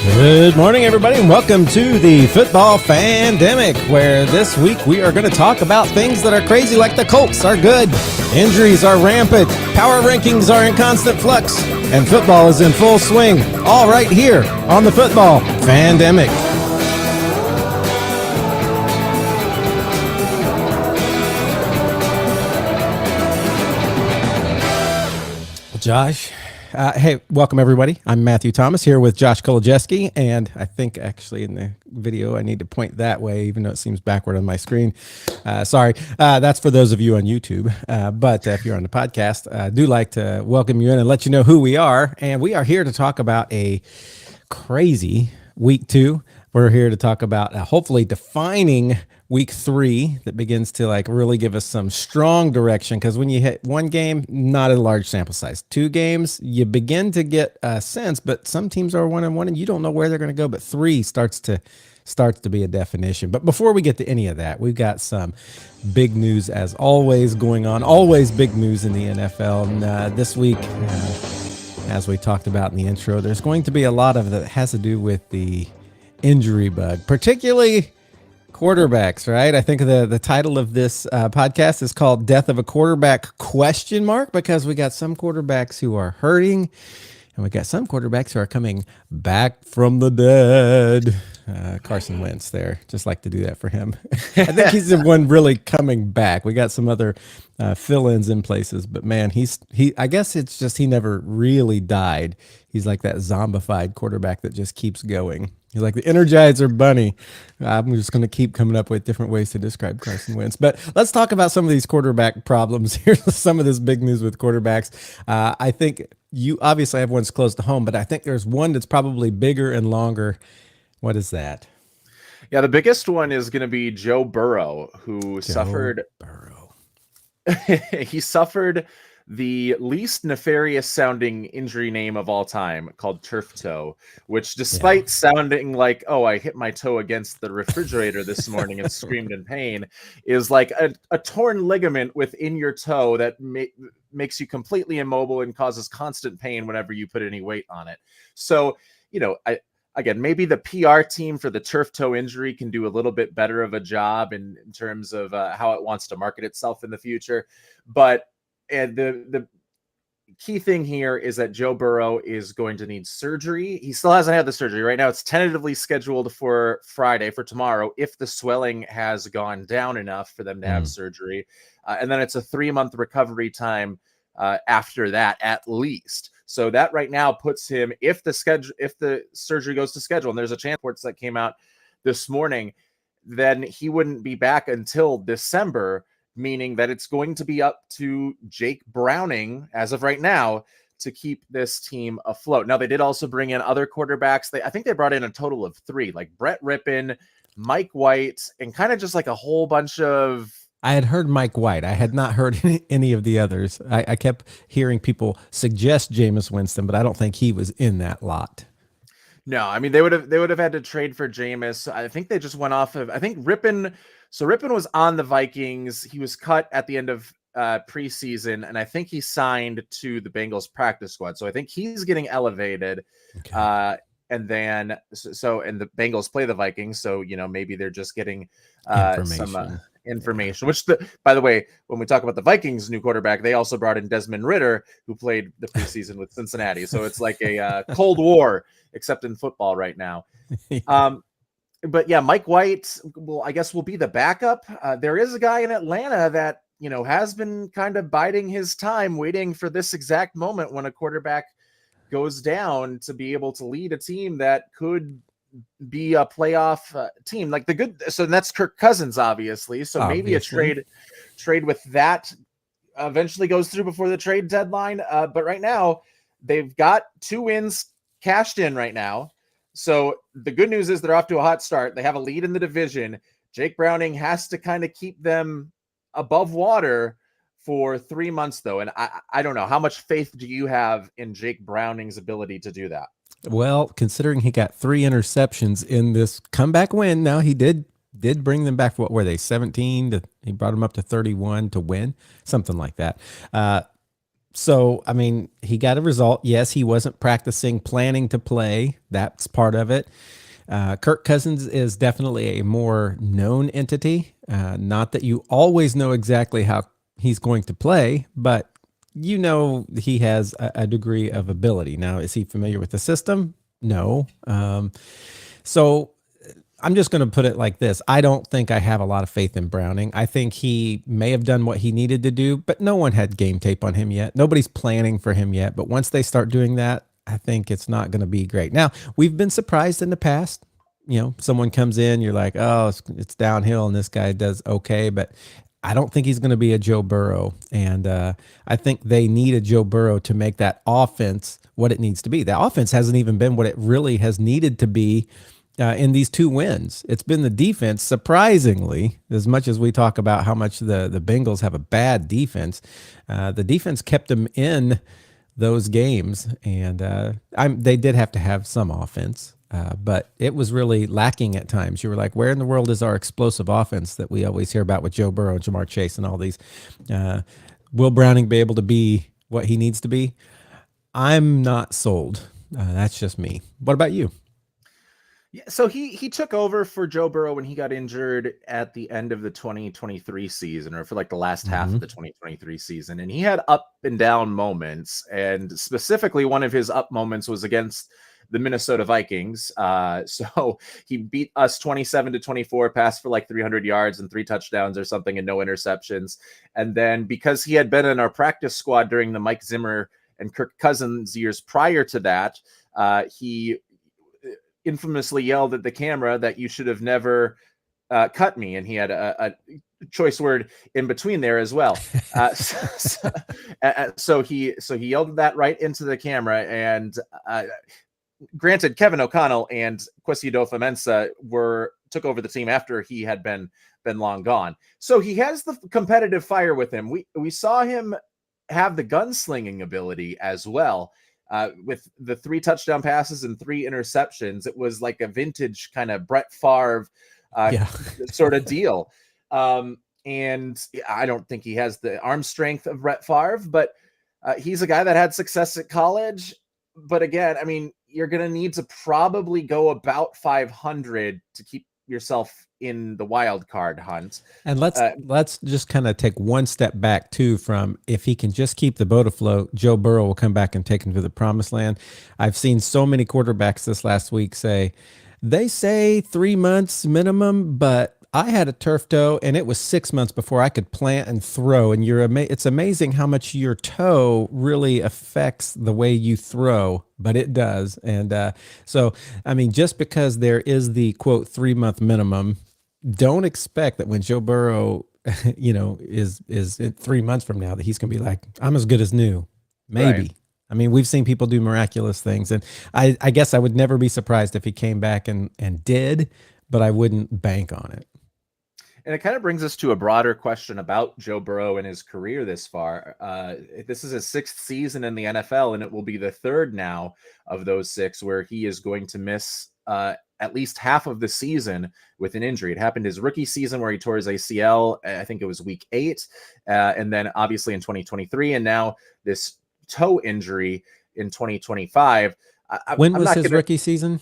Good morning, everybody, and welcome to the Football Fandemic, where this week we are going to talk about things that are crazy, like the Colts are good, injuries are rampant, power rankings are in constant flux, and football is in full swing, all right here on the Football Fandemic. Josh. Hey, welcome everybody. I'm Matthew Thomas here with Josh Kolodziejski, and I think actually in the video I need to point that way, even though it seems backward on my screen. Sorry, that's for those of you on YouTube. But if you're on the podcast, I do like to welcome you in and let you know who we are. And we are here to talk about a crazy week 2. We're here to talk about hopefully defining week 3 that begins to really give us some strong direction, because when you hit one game, not a large sample size, 2 games, you begin to get a sense, but some teams are 1-1 and you don't know where they're going to go, but 3 starts to be a definition. But before we get to any of that, we've got some big news as always going on, always big news in the NFL. And this week, as we talked about in the intro, there's going to be a lot of that has to do with the injury bug, particularly quarterbacks, right? I think the title of this podcast is called Death of a Quarterback ? Because we got some quarterbacks who are hurting and we got some quarterbacks who are coming back from the dead. Carson Wentz there. Just like to do that for him. I think he's the one really coming back. We got some other fill-ins in places, but man, I guess it's just he never really died. He's like that zombified quarterback that just keeps going. He's like the Energizer Bunny. I'm just going to keep coming up with different ways to describe Carson Wentz. But let's talk about some of these quarterback problems. Here's some of this big news with quarterbacks. I think you obviously have ones close to home, but I think there's one that's probably bigger and longer. What is that? Yeah, the biggest one is going to be Joe Burrow, who suffered the least nefarious sounding injury name of all time, called turf toe, which despite sounding like, oh, I hit my toe against the refrigerator this morning and screamed in pain, is like a torn ligament within your toe that makes you completely immobile and causes constant pain whenever you put any weight on it. So, again, maybe the PR team for the turf toe injury can do a little bit better of a job in terms of how it wants to market itself in the future. But the key thing here is that Joe Burrow is going to need surgery. He still hasn't had the surgery. Right now, it's tentatively scheduled for Friday, for tomorrow, if the swelling has gone down enough for them to have surgery. And then it's a 3-month recovery time after that, at least. So that right now puts him, if the surgery goes to schedule, and there's a chance reports that came out this morning, then he wouldn't be back until December, meaning that it's going to be up to Jake Browning, as of right now, to keep this team afloat. Now, they did also bring in other quarterbacks. I think they brought in a total of 3, like Brett Rippon, Mike White, and kind of just like a whole bunch of... I had heard Mike White. I had not heard any of the others. I kept hearing people suggest Jameis Winston, but I don't think he was in that lot. No, I mean, they would have had to trade for Jameis. I think they just went off of, I think Rippon. So Rippon was on the Vikings. He was cut at the end of preseason, and I think he signed to the Bengals practice squad. So I think he's getting elevated. Okay. And then, and the Bengals play the Vikings. So, maybe they're just getting some information, which by the way, when we talk about the Vikings new quarterback, they also brought in Desmond Ridder, who played the preseason with Cincinnati. So it's like a Cold War, except in football right now. But yeah, Mike White will be the backup. There is a guy in Atlanta that, has been kind of biding his time, waiting for this exact moment when a quarterback goes down to be able to lead a team that could be a playoff team. So that's Kirk Cousins, obviously. So maybe a trade with that eventually goes through before the trade deadline. But right now they've got 2 wins cashed in right now. So the good news is they're off to a hot start. They have a lead in the division. Jake Browning has to kind of keep them above water for 3 months, though. And I don't know, how much faith do you have in Jake Browning's ability to do that? Well, considering he got 3 interceptions in this comeback win, now he did bring them back. What were they, 17? He brought them up to 31 to win, something like that. So, I mean, he got a result. Yes, he wasn't practicing, planning to play. That's part of it. Kirk Cousins is definitely a more known entity. Not that you always know exactly how he's going to play, but you know he has a degree of ability. Now, is he familiar with the system? No. So I'm just going to put it like this. I don't think I have a lot of faith in Browning. I think he may have done what he needed to do, but no one had game tape on him yet. Nobody's planning for him yet. But once they start doing that, I think it's not going to be great. Now, we've been surprised in the past. You know, someone comes in, you're like, oh, it's downhill, and this guy does okay. But I don't think he's going to be a Joe Burrow. And I think they need a Joe Burrow to make that offense what it needs to be. The offense hasn't even been what it really has needed to be in these 2 wins. It's been the defense, surprisingly, as much as we talk about how much the Bengals have a bad defense, the defense kept them in those games. And they did have to have some offense, but it was really lacking at times. You were like, where in the world is our explosive offense that we always hear about with Joe Burrow and Jamar Chase and all these? Will Browning be able to be what he needs to be? I'm not sold. That's just me. What about you? Yeah, so he took over for Joe Burrow when he got injured at the end of the 2023 season, or for like the last half of the 2023 season, and he had up and down moments. And specifically, one of his up moments was against the Minnesota Vikings. So he beat us 27-24, passed for like 300 yards and 3 touchdowns or something, and no interceptions. And then because he had been in our practice squad during the Mike Zimmer and Kirk Cousins years prior to that, he infamously yelled at the camera that you should have never cut me, and he had a choice word in between there as well. So he yelled that right into the camera. And granted, Kevin O'Connell and Kwesi Adofo-Mensah took over the team after he had been long gone. So he has the competitive fire with him. We saw him have the gunslinging ability as well. With the 3 touchdown passes and 3 interceptions, it was like a vintage kind of Brett Favre sort of deal. And I don't think he has the arm strength of Brett Favre, but he's a guy that had success at college. But again, I mean, you're going to need to probably go about 500 to keep yourself in the wild card hunt. And let's just kind of take one step back too, from if he can just keep the boat afloat, Joe Burrow will come back and take him to the promised land. I've seen so many quarterbacks this last week they say 3 months minimum, but I had a turf toe and it was 6 months before I could plant and throw. And it's amazing how much your toe really affects the way you throw, but it does. And so, I mean, just because there is the quote 3-month minimum, don't expect that when Joe Burrow, is in 3 months from now that he's going to be like, I'm as good as new. Maybe. Right. I mean, we've seen people do miraculous things, and I guess I would never be surprised if he came back and did, but I wouldn't bank on it. And it kind of brings us to a broader question about Joe Burrow and his career this far. This is his 6th season in the NFL, and it will be the 3rd now of those 6 where he is going to miss at least half of the season with an injury. It happened his rookie season where he tore his ACL. I think it was week 8. And then obviously in 2023, and now this toe injury in 2025. When was his rookie season?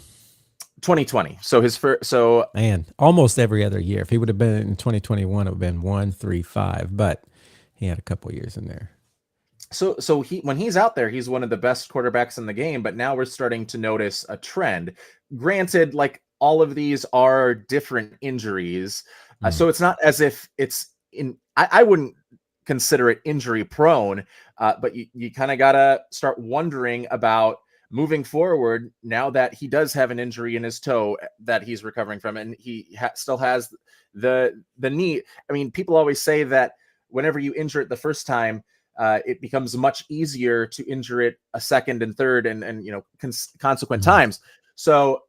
2020. So his first, man, almost every other year. If he would have been in 2021, it would have been 1, 3, 5, but he had a couple of years in there. So when he's out there, he's one of the best quarterbacks in the game, but now we're starting to notice a trend. Granted, like all of these are different injuries. So it's not as if it's I wouldn't consider it injury prone, but you kind of got to start wondering about moving forward now that he does have an injury in his toe that he's recovering from, and he still has the knee. I mean, people always say that whenever you injure it the first time, it becomes much easier to injure it a second and third and consequent times. So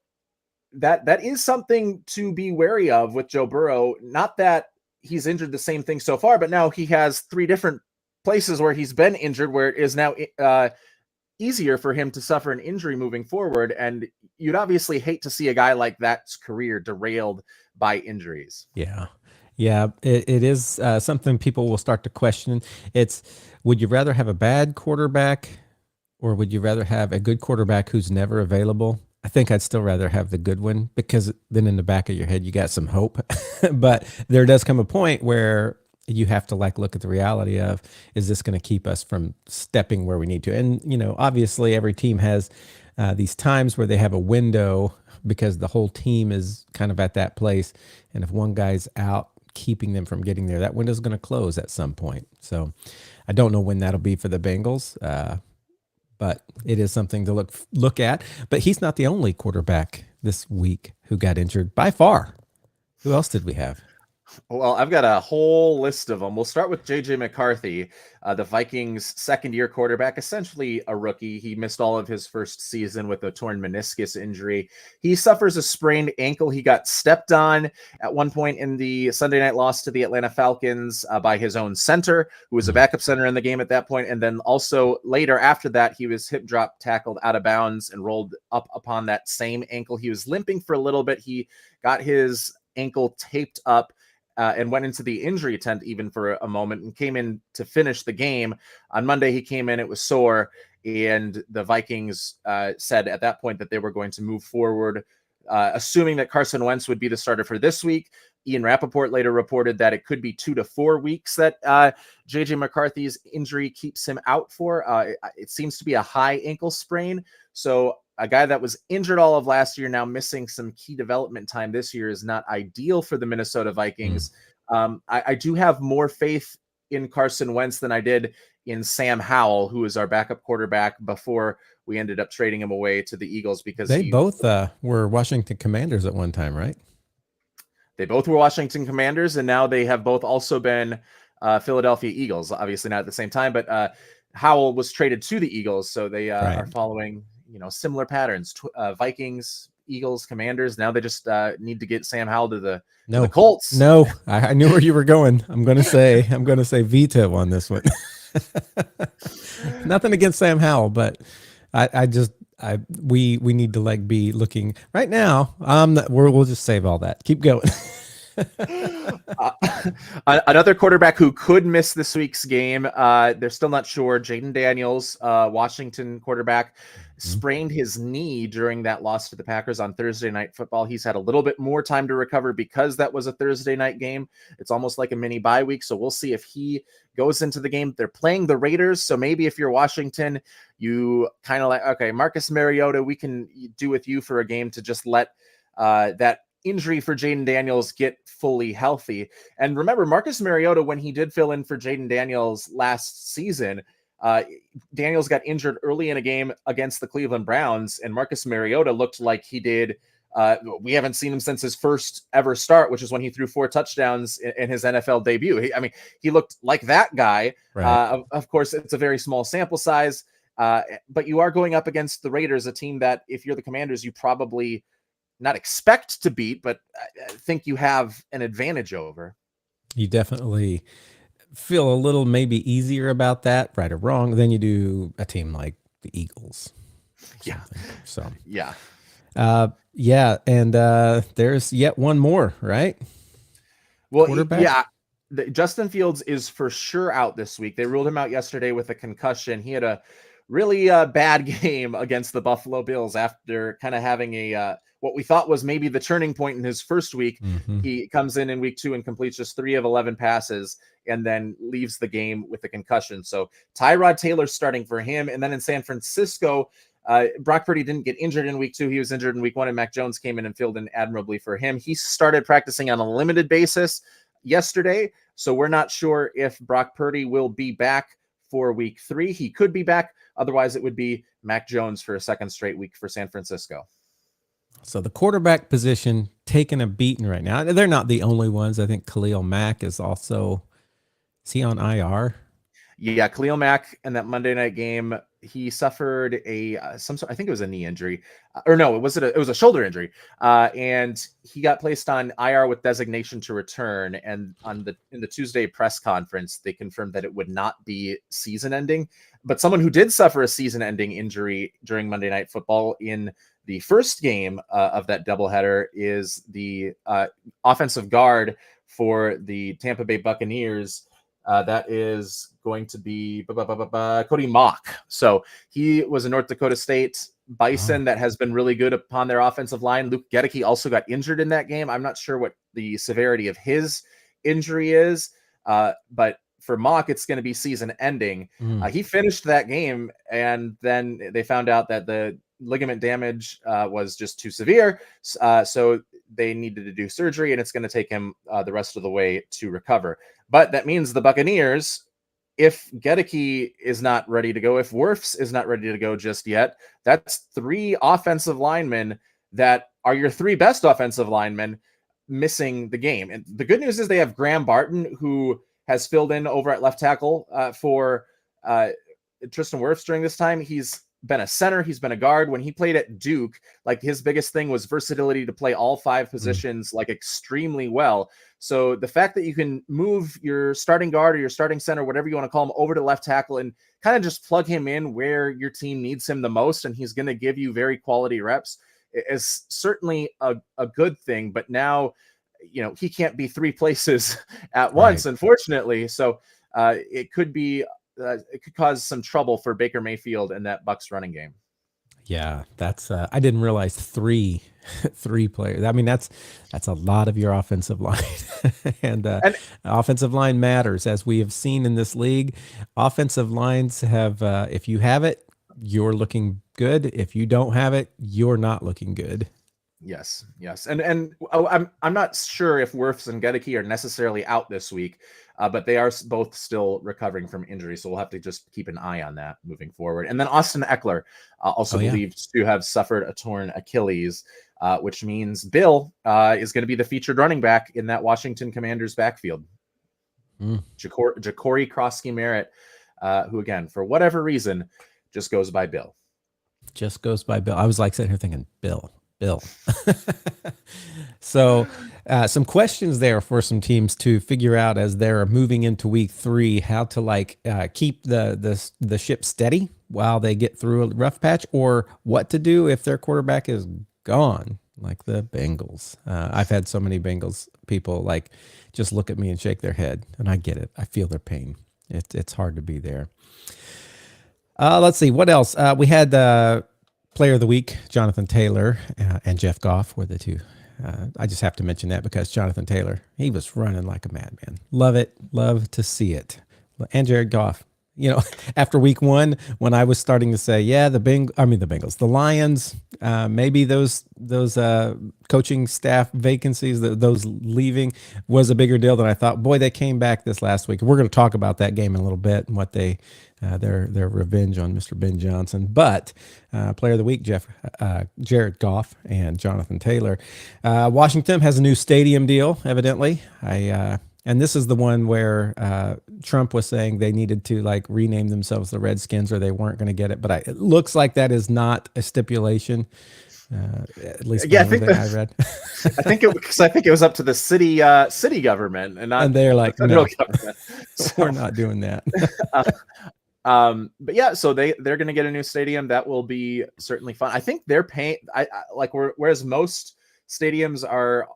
that is something to be wary of with Joe Burrow. Not that he's injured the same thing so far, but now he has 3 different places where he's been injured, where it is now easier for him to suffer an injury moving forward. And you'd obviously hate to see a guy like that's career derailed by injuries. Yeah. Yeah, it is something people will start to question. It's, would you rather have a bad quarterback or would you rather have a good quarterback who's never available? I think I'd still rather have the good one because then in the back of your head, you got some hope. But there does come a point where you have to like look at the reality of, is this going to keep us from stepping where we need to? And, obviously every team has these times where they have a window because the whole team is kind of at that place. And if one guy's out, keeping them from getting there, that window's going to close at some point. So I don't know when that'll be for the Bengals. But it is something to look at. But he's not the only quarterback this week who got injured by far. Who else did we have? Well, I've got a whole list of them. We'll start with JJ McCarthy, the Vikings' second-year quarterback, essentially a rookie. He missed all of his first season with a torn meniscus injury. He suffers a sprained ankle. He got stepped on at one point in the Sunday night loss to the Atlanta Falcons by his own center, who was a backup center in the game at that point. And then also later after that, he was hip drop tackled out of bounds and rolled up upon that same ankle. He was limping for a little bit. He got his ankle taped up and went into the injury tent even for a moment and came in to finish the game. On Monday, he came in, it was sore, and the Vikings said at that point that they were going to move forward, assuming that Carson Wentz would be the starter for this week. Ian Rappaport later reported that it could be 2 to 4 weeks that JJ McCarthy's injury keeps him out for. It seems to be a high ankle sprain. So a guy that was injured all of last year, now missing some key development time this year, is not ideal for the Minnesota Vikings. I do have more faith in Carson Wentz than I did in Sam Howell, who was our backup quarterback before we ended up trading him away to the Eagles because they both were Washington Commanders at one time, right? They both were Washington Commanders, and now they have both also been Philadelphia Eagles. Obviously not at the same time, but Howell was traded to the Eagles, so they are following similar patterns. Vikings, Eagles, Commanders. Now they just need to get Sam Howell to the Colts. No, I knew where you were going. I'm going to say veto on this one. Nothing against Sam Howell, but we need to be looking right now. We'll just save all that. Keep going. Another quarterback who could miss this week's game. They're still not sure. Jaden Daniels, Washington quarterback, sprained his knee during that loss to the Packers on Thursday Night Football. He's had a little bit more time to recover because that was a Thursday night game. It's almost like a mini bye week. So we'll see if he goes into the game. They're playing the Raiders. So maybe if you're Washington, you kind of okay, Marcus Mariota, we can do with you for a game to just let that injury for Jaden Daniels get fully healthy. And remember, Marcus Mariota, when he did fill in for Jaden Daniels last season, Daniels got injured early in a game against the Cleveland Browns, and Marcus Mariota looked like he did. We haven't seen him since his first ever start, which is when he threw 4 touchdowns in his NFL debut. He looked like that guy. Right. Of course, it's a very small sample size, but you are going up against the Raiders, a team that, if you're the Commanders, you probably not expect to beat, but I think you have an advantage over. You definitely feel a little maybe easier about that, right or wrong, than you do a team like the Eagles. Yeah. So yeah. And there's yet one more, right? Well, yeah. Justin Fields is for sure out this week. They ruled him out yesterday with a concussion. He had a really bad game against the Buffalo Bills after kind of having a what we thought was maybe the turning point in his first week. He comes in week 2 and completes just 3 of 11 passes and then leaves the game with a concussion. So Tyrod Taylor's starting for him. And then in San Francisco, Brock Purdy didn't get injured in week 2. He was injured in week 1, and Mac Jones came in and filled in admirably for him. He started practicing on a limited basis yesterday, so we're not sure if Brock Purdy will be back for week 3. He could be back. Otherwise, it would be Mac Jones for a second straight week for San Francisco. So the quarterback position taking a beating right now. They're not the only ones. I think Khalil Mack is also, is he on IR? Yeah, Khalil Mack in that Monday night game, he suffered I think it was a knee injury, or no, it was a shoulder injury, and he got placed on IR with designation to return. And in the Tuesday press conference, they confirmed that it would not be season ending. But someone who did suffer a season-ending injury during Monday Night Football in the first game of that doubleheader is the offensive guard for the Tampa Bay Buccaneers. That is going to be Cody Mock. So he was a North Dakota State Bison that has been really good upon their offensive line. Luke Gedeke also got injured in that game. I'm not sure what the severity of his injury is, but for Mock, it's going to be season ending. He finished that game, and then they found out that the ligament damage was just too severe. So they needed to do surgery, and it's going to take him the rest of the way to recover. But that means the Buccaneers, if Gedeke is not ready to go, if Wirfs is not ready to go just yet, that's 3 offensive linemen that are your 3 best offensive linemen missing the game. And the good news is they have Graham Barton, who has filled in over at left tackle for Tristan Wirfs during this time. He's been a center. He's been a guard. When he played at Duke, like his biggest thing was versatility to play all 5 positions like extremely well. So the fact that you can move your starting guard or your starting center, whatever you want to call him, over to left tackle and kind of just plug him in where your team needs him the most, and he's going to give you very quality reps, is certainly a good thing. But now, he can't be 3 places at once, unfortunately. So it could cause some trouble for Baker Mayfield and that Bucs running game. Yeah, that's I didn't realize 3 players. I mean, that's a lot of your offensive line, and offensive line matters, as we have seen in this league. Offensive lines have, if you have it, you're looking good. If you don't have it, you're not looking good. Yes. And I'm not sure if Wirfs and Gedeke are necessarily out this week, but they are both still recovering from injury. So we'll have to just keep an eye on that moving forward. And then Austin Eckler, also believed to have suffered a torn Achilles, which means Bill is going to be the featured running back in that Washington Commanders backfield. Ja'Cory Krosky-Merritt, who, again, for whatever reason, just goes by Bill. I was like sitting here thinking, Bill. So some questions there for some teams to figure out as they're moving into week 3, how to keep the ship steady while they get through a rough patch, or what to do if their quarterback is gone, like the Bengals. I've had so many Bengals people just look at me and shake their head, and I get it. I feel their pain. It's hard to be there. Let's see what else we had. Player of the week, Jonathan Taylor and Jeff Goff were the 2. I just have to mention that because Jonathan Taylor, he was running like a madman. Love it. Love to see it. And Jared Goff, after week 1, when I was starting to say, the Bengals, the Lions, maybe those coaching staff vacancies, those leaving was a bigger deal than I thought. Boy, they came back this last week. We're going to talk about that game in a little bit and what they, their revenge on Mr. Ben Johnson. But player of the week, Jared Goff and Jonathan Taylor. Washington has a new stadium deal, evidently. And this is the one where Trump was saying they needed to rename themselves the Redskins or they weren't going to get it. But it looks like that is not a stipulation. At least I think I read. I think it was up to the city government and they're like, the no, government. So, we're not doing that. But yeah, so they're going to get a new stadium. That will be certainly fun. I think they're paying. Whereas most stadiums are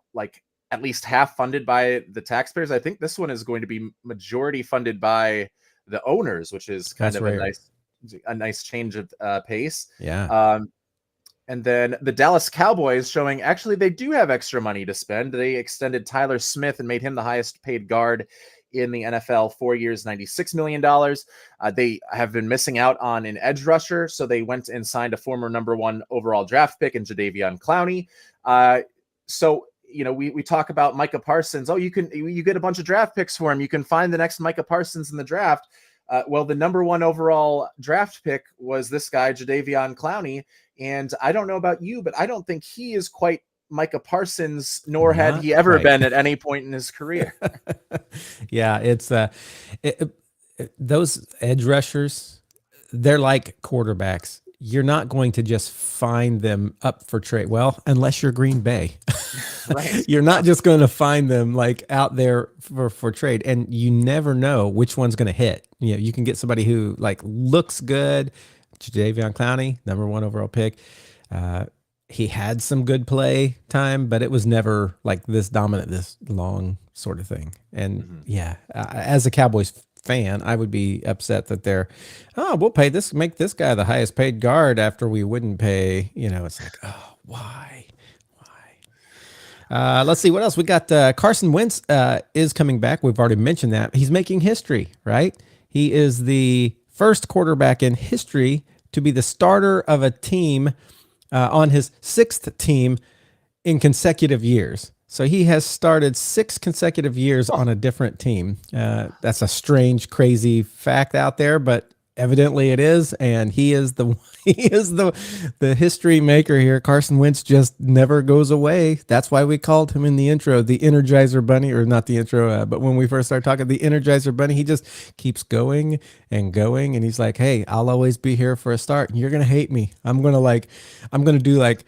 at least half funded by the taxpayers, I think this one is going to be majority funded by the owners, which is kind of a nice change of pace. Yeah. And then the Dallas Cowboys showing actually they do have extra money to spend. They extended Tyler Smith and made him the highest paid guard in the NFL, 4 years, $96 million. They have been missing out on an edge rusher, so they went and signed a former number 1 overall draft pick in Jadeveon Clowney. We talk about Micah Parsons. Oh, you get a bunch of draft picks for him. You can find the next Micah Parsons in the draft. Well, the number 1 overall draft pick was this guy, Jadeveon Clowney. And I don't know about you, but I don't think he is quite Micah Parsons, nor had he ever been at any point in his career. Yeah, it's those edge rushers, they're like quarterbacks. You're not going to just find them up for trade. Well, unless you're Green Bay. Right. You're not just going to find them like out there for trade, and you never know which one's going to hit. You know, you can get somebody who like looks good. Jadeveon Clowney, #1 overall pick. He had some good play time, but it was never like this dominant, this long sort of thing. And as a Cowboys fan, I would be upset that we'll pay this, make this guy the highest paid guard after we wouldn't pay. You know, it's like, oh, why? Let's see what else we got. Carson Wentz is coming back. We've already mentioned that. He's making history, right? He is the first quarterback in history to be the starter of a team on his 6th team in consecutive years. So he has started 6 consecutive years on a different team. That's a strange, crazy fact out there, but evidently it is, and he is the history maker here. Carson Wentz just never goes away. That's why we called him in the intro the Energizer Bunny, or not the intro, but when we first started talking, the Energizer Bunny. He just keeps going and going, and he's like, "Hey, I'll always be here for a start. And you're gonna hate me. I'm gonna do like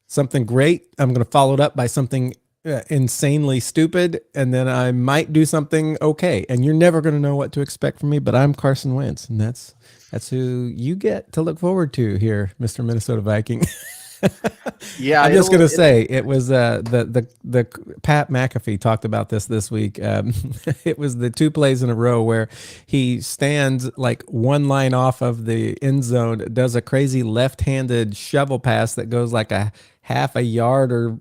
something great. I'm gonna follow it up by something insanely stupid, and then I might do something okay, and you're never going to know what to expect from me, but I'm Carson Wentz, and that's who you get to look forward to here, Mr. Minnesota Viking." Yeah, I'm just going to say it was the Pat McAfee talked about this week. It was the 2 plays in a row where he stands like 1 line off of the end zone, does a crazy left-handed shovel pass that goes like a half a yard, or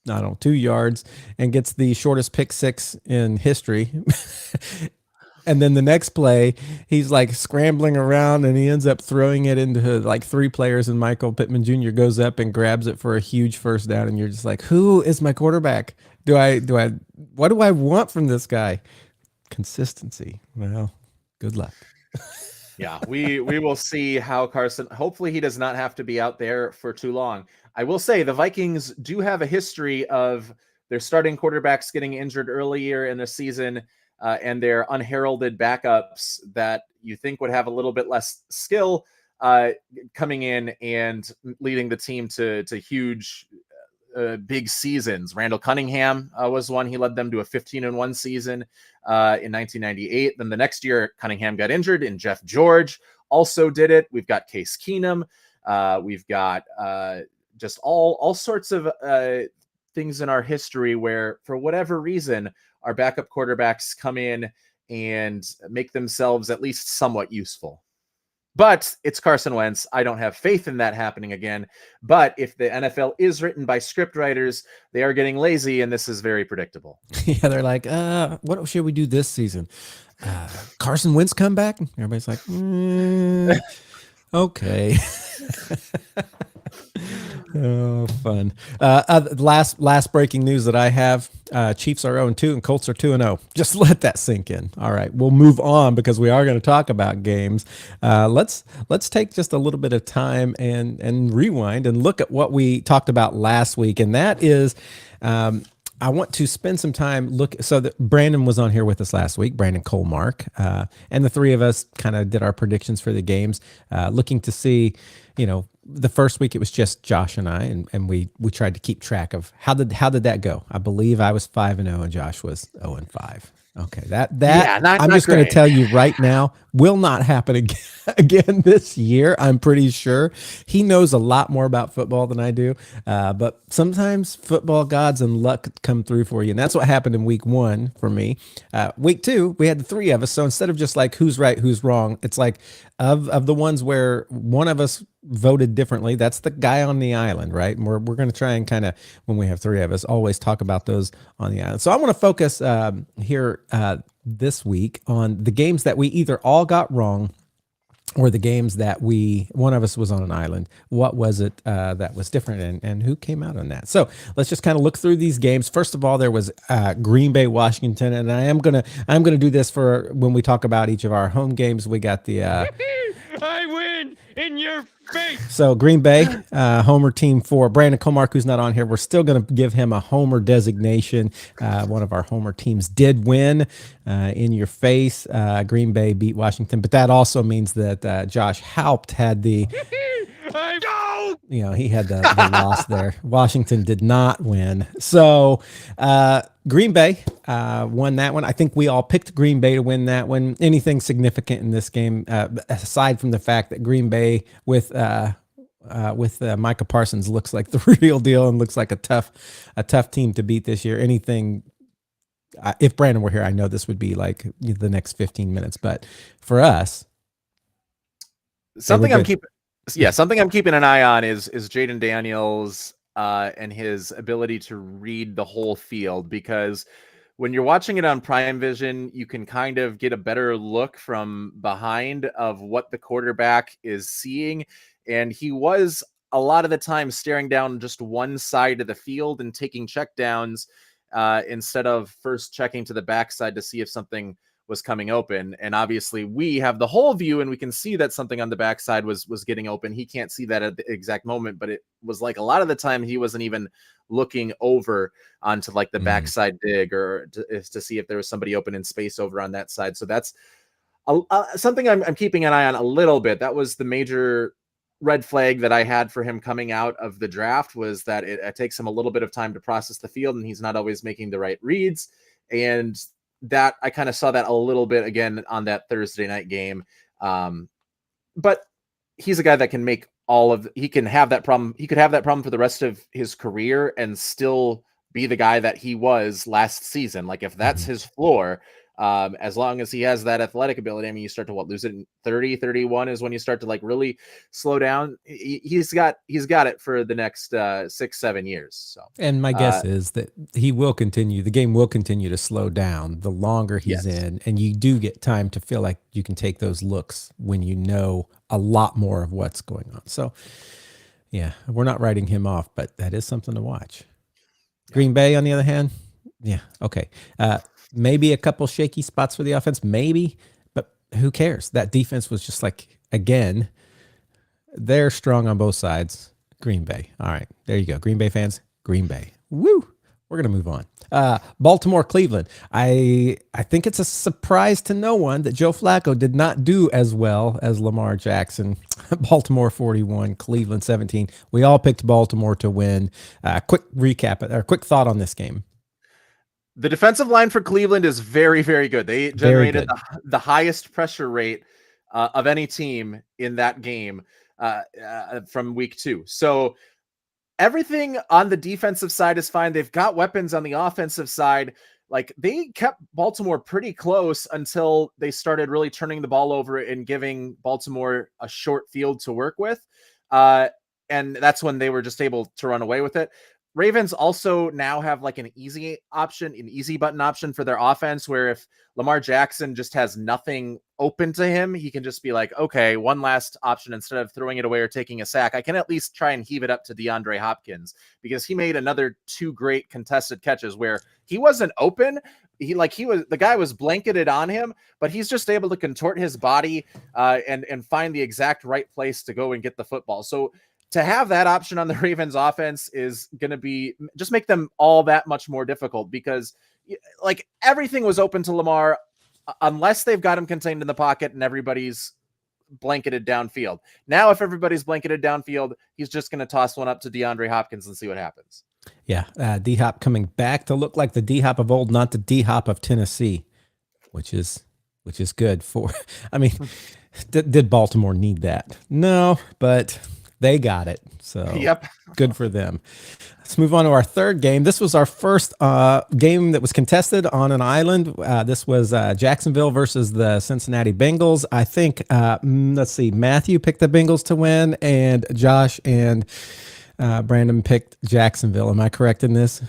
I don't know, 2 yards, and gets the shortest pick 6 in history. And then the next play, he's like scrambling around and he ends up throwing it into like 3 players, and Michael Pittman Jr. goes up and grabs it for a huge first down. And you're just like, who is my quarterback? What do I want from this guy? Consistency. Well, good luck. Yeah, we will see how Carson, hopefully he does not have to be out there for too long. I will say the Vikings do have a history of their starting quarterbacks getting injured earlier in the season, and their unheralded backups that you think would have a little bit less skill coming in and leading the team to huge big seasons. Randall Cunningham was one. He led them to a 15-1 season in 1998. Then the next year, Cunningham got injured, and Jeff George also did it. We've got Case Keenum. We've got just all sorts of things in our history where, for whatever reason, our backup quarterbacks come in and make themselves at least somewhat useful. But it's Carson Wentz. I don't have faith in that happening again. But if the NFL is written by script writers, they are getting lazy, and this is very predictable. Yeah, they're like, what should we do this season? Carson Wentz come back? Everybody's like, okay. Oh, fun. Last breaking news that I have, Chiefs are 0-2 and Colts are 2-0. Just let that sink in. All right, we'll move on because we are going to talk about games. Let's take just a little bit of time and rewind and look at what we talked about last week. And that is, I want to spend some time Brandon was on here with us last week, Brandon Colmark, and the 3 of us kind of did our predictions for the games, looking to see, the first week it was just Josh and I, and we tried to keep track of how did that go. I believe I was 5-0 and Josh was 0-5. Okay, I'm just going to tell you right now, will not happen again this year. I'm pretty sure. He knows a lot more about football than I do, but sometimes football gods and luck come through for you, and that's what happened in week 1 for me. Week 2, we had the 3 of us, so instead of just like who's right, who's wrong, it's like of the ones where one of us voted differently, that's the guy on the island, right? And we're going to try and kind of, when we have 3 of us, always talk about those on the island. So I want to focus here this week on the games that we either all got wrong or the games that one of us was on an island. What was it that was different, and who came out on that? So let's just kind of look through these games. First of all, there was Green Bay, Washington, and I'm gonna do this for when we talk about each of our home games. We got the I win in your face. So Green Bay, homer team for Brandon Comark, who's not on here. We're still going to give him a homer designation. One of our homer teams did win in your face. Green Bay beat Washington, but that also means that Josh Haupt had the Go he had the loss there. Washington did not win. So Green Bay won that one. I think we all picked Green Bay to win that one. Anything significant in this game, aside from the fact that Green Bay with Micah Parsons looks like the real deal and looks like a tough team to beat this year. Anything, if Brandon were here, I know this would be like the next 15 minutes, but for us, something I'm keeping an eye on is Jaden Daniels and his ability to read the whole field, because when you're watching it on Prime Vision, you can kind of get a better look from behind of what the quarterback is seeing. And he was a lot of the time staring down just one side of the field and taking checkdowns instead of first checking to the backside to see if something was coming open. And obviously we have the whole view and we can see that something on the backside was getting open. He can't see that at the exact moment, but it was like a lot of the time he wasn't even looking over onto like the backside dig or to see if there was somebody open in space over on that side. So that's something I'm keeping an eye on a little bit. That was the major red flag that I had for him coming out of the draft, was that it takes him a little bit of time to process the field and he's not always making the right reads. And that I kind of saw that a little bit again on that Thursday night game. But he's a guy that can make he can have that problem. He could have that problem for the rest of his career and still be the guy that he was last season. Like if that's his floor, as long as he has that athletic ability, I mean, you start to lose it in 30, 31 is when you start to like really slow down. He's got it for the next 6-7 years. So, and my guess is that the game will continue to slow down the longer he's in, and you do get time to feel like you can take those looks when you know a lot more of what's going on. So yeah, we're not writing him off, but that is something to watch. Green Bay, on the other hand, yeah, okay. Maybe a couple shaky spots for the offense, maybe, but who cares? That defense was just like, again, they're strong on both sides. Green Bay. All right, there you go. Green Bay fans, Green Bay. Woo! We're going to move on. Baltimore, Cleveland. I think it's a surprise to no one that Joe Flacco did not do as well as Lamar Jackson. Baltimore 41, Cleveland 17. We all picked Baltimore to win. Quick recap, or quick thought on this game. The defensive line for Cleveland is very, very good. They generated the highest pressure rate of any team in that game from week 2. So everything on the defensive side is fine. They've got weapons on the offensive side. Like they kept Baltimore pretty close until they started really turning the ball over and giving Baltimore a short field to work with. And that's when they were just able to run away with it. Ravens also now have like an easy button option for their offense, where if Lamar Jackson just has nothing open to him, he can just be like, okay, one last option. Instead of throwing it away or taking a sack, I can at least try and heave it up to DeAndre Hopkins, because he made another 2 great contested catches where he wasn't open. The guy was blanketed on him, but he's just able to contort his body and find the exact right place to go and get the football. So to have that option on the Ravens offense is going to just make them all that much more difficult, because like everything was open to Lamar unless they've got him contained in the pocket and everybody's blanketed downfield. Now, if everybody's blanketed downfield, he's just going to toss one up to DeAndre Hopkins and see what happens. Yeah. D-Hop coming back to look like the D-Hop of old, not the D-Hop of Tennessee, which is good for, I mean, did Baltimore need that? No, but they got it. So yep. Good for them. Let's move on to our third game. This was our first game that was contested on an island. This was Jacksonville versus the Cincinnati Bengals. I think, let's see, Matthew picked the Bengals to win, and Josh and Brandon picked Jacksonville. Am I correct in this?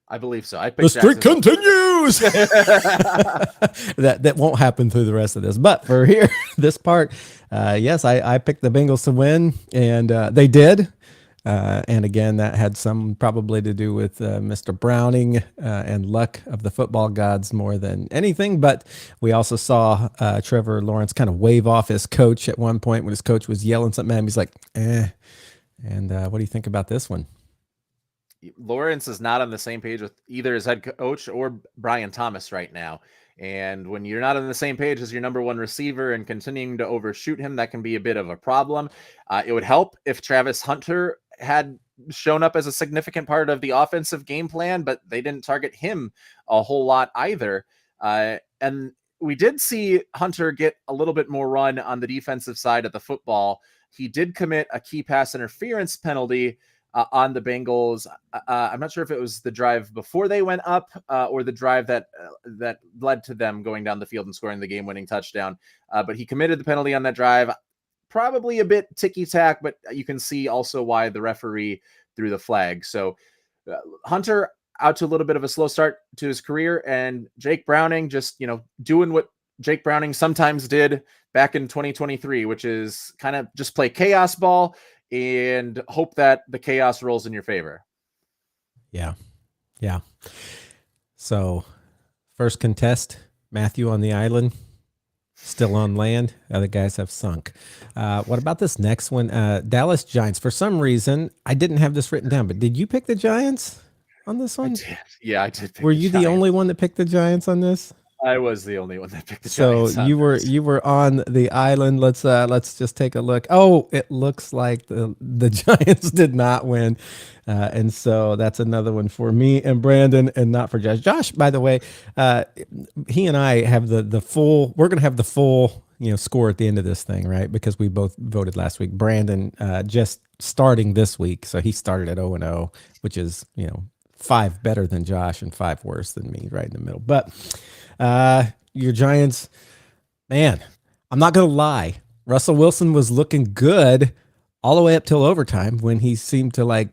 I believe so. The streak continues. that won't happen through the rest of this, but for here, this part, yes, I picked the Bengals to win, and they did. And again, that had some probably to do with Mr. Browning and luck of the football gods more than anything. But we also saw Trevor Lawrence kind of wave off his coach at one point when his coach was yelling something at him. He's like, eh. And what do you think about this one? Lawrence is not on the same page with either his head coach or Brian Thomas right now. And when you're not on the same page as your number one receiver and continuing to overshoot him, that can be a bit of a problem. It would help if Travis Hunter had shown up as a significant part of the offensive game plan, but they didn't target him a whole lot either. And we did see Hunter get a little bit more run on the defensive side of the football. He did commit a key pass interference penalty on the Bengals. I'm not sure if it was the drive before they went up or the drive that led to them going down the field and scoring the game-winning touchdown. But he committed the penalty on that drive. Probably a bit ticky-tack, but you can see also why the referee threw the flag. So Hunter out to a little bit of a slow start to his career, and Jake Browning just, doing what Jake Browning sometimes did back in 2023, which is kind of just play chaos ball and hope that the chaos rolls in your favor. Yeah. So first contest, Matthew on the island, still on land. Other guys have sunk. What about this next one? Dallas Giants. For some reason, I didn't have this written down, but did you pick the Giants on this one? I did. Yeah, I did. Were you the only one that picked the Giants on this? I was the only one that picked the Giants. So you were on the island. Let's just take a look. Oh, it looks like the Giants did not win, and so that's another one for me and Brandon, and not for Josh. Josh, by the way, he and I have the full. We're gonna have the full score at the end of this thing, right? Because we both voted last week. Brandon just starting this week, so he started at 0-0, which is 5 better than Josh and 5 worse than me, right in the middle. But your Giants, man, I'm not going to lie. Russell Wilson was looking good all the way up till overtime when he seemed to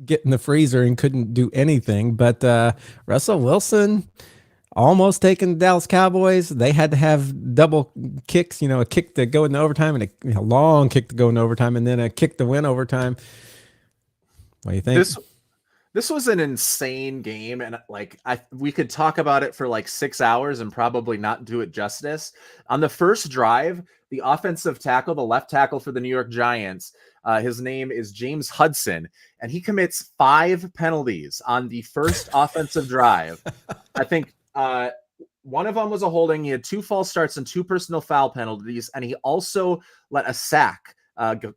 get in the freezer and couldn't do anything. But Russell Wilson almost taking the Dallas Cowboys. They had to have double kicks, a kick to go in overtime and a long kick to go in overtime and then a kick to win overtime. What do you think? This was an insane game, and we could talk about it for 6 hours and probably not do it justice. On the first drive, the offensive tackle, the left tackle for the New York Giants, his name is James Hudson, and he commits 5 penalties on the first offensive drive. I think one of them was a holding. He had 2 false starts and 2 personal foul penalties, and he also let a sack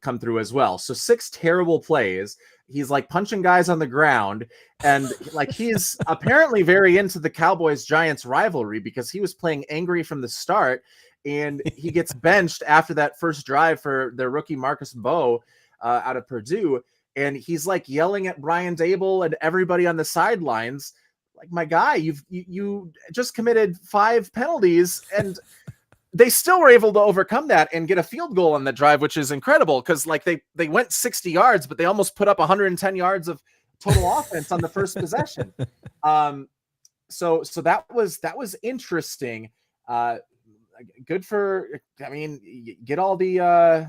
come through as well. So 6 terrible plays. He's punching guys on the ground, and he's apparently very into the Cowboys Giants rivalry because he was playing angry from the start, and he gets benched after that first drive for their rookie Marcus Bowe out of Purdue. And he's yelling at Brian Dable and everybody on the sidelines, my guy, you just committed 5 penalties, and they still were able to overcome that and get a field goal on the drive, which is incredible because they went 60 yards, but they almost put up 110 yards of total offense on the first possession. So that was interesting. Good for, get all the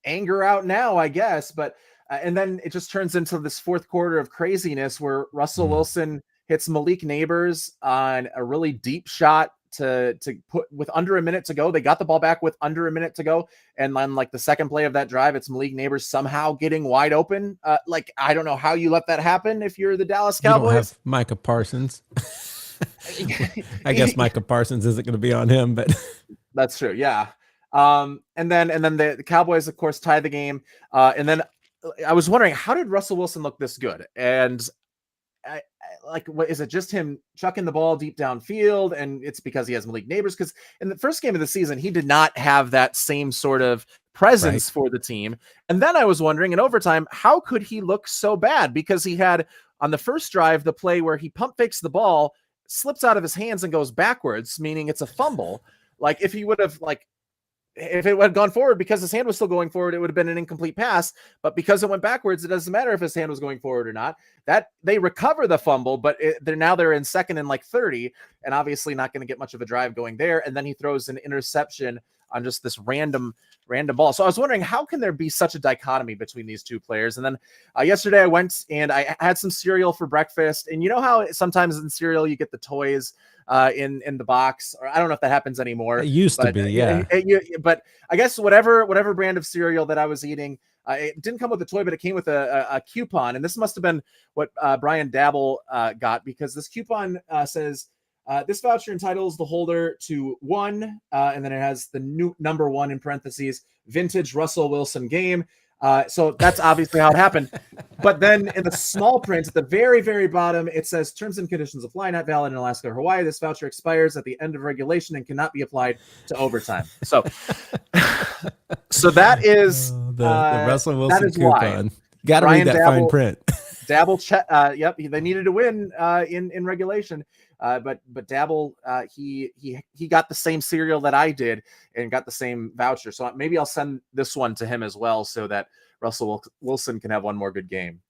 anger out now, I guess. But and then it just turns into this fourth quarter of craziness where Russell Wilson hits Malik Neighbors on a really deep shot to put with under a minute to go. They got the ball back with under a minute to go. And then the second play of that drive, it's Malik Neighbors somehow getting wide open. I don't know how you let that happen if you're the Dallas Cowboys. You don't have Micah Parsons. I guess Micah Parsons isn't going to be on him, but that's true. Yeah. And then the Cowboys, of course, tie the game. And then I was wondering, how did Russell Wilson look this good? And what is it, just him chucking the ball deep downfield? And it's because he has Malik Neighbors, because in the first game of the season, he did not have that same sort of presence for the team. And then I was wondering in overtime, how could he look so bad? Because he had on the first drive, the play where he pump fakes the ball, slips out of his hands and goes backwards, meaning it's a fumble. If he would have if it had gone forward because his hand was still going forward, it would have been an incomplete pass. But because it went backwards, it doesn't matter if his hand was going forward or not. That they recover the fumble, but they're in second and 30, and obviously not going to get much of a drive going there. And then he throws an interception on just this random ball. So I was wondering, how can there be such a dichotomy between these two players? And then yesterday I went and I had some cereal for breakfast, and you know how sometimes in cereal you get the toys in the box, or I don't know if that happens anymore. It used to be, yeah. But I guess whatever brand of cereal that I was eating, it didn't come with a toy, but it came with a coupon. And this must have been what Brian Dabble got, because this coupon says This voucher entitles the holder to one, and then it has the new number one in parentheses, vintage Russell Wilson game. So that's obviously how it happened. But then in the small print at the very, very bottom, it says terms and conditions apply, not valid in Alaska or Hawaii. This voucher expires at the end of regulation and cannot be applied to overtime. So that is the Russell Wilson that is coupon. Got to read Brian that Dabble, fine print. Dabble, yep, they needed to win in regulation. But Dabble, he got the same cereal that I did and got the same voucher. So maybe I'll send this one to him as well, so that Russell Wilson can have one more good game.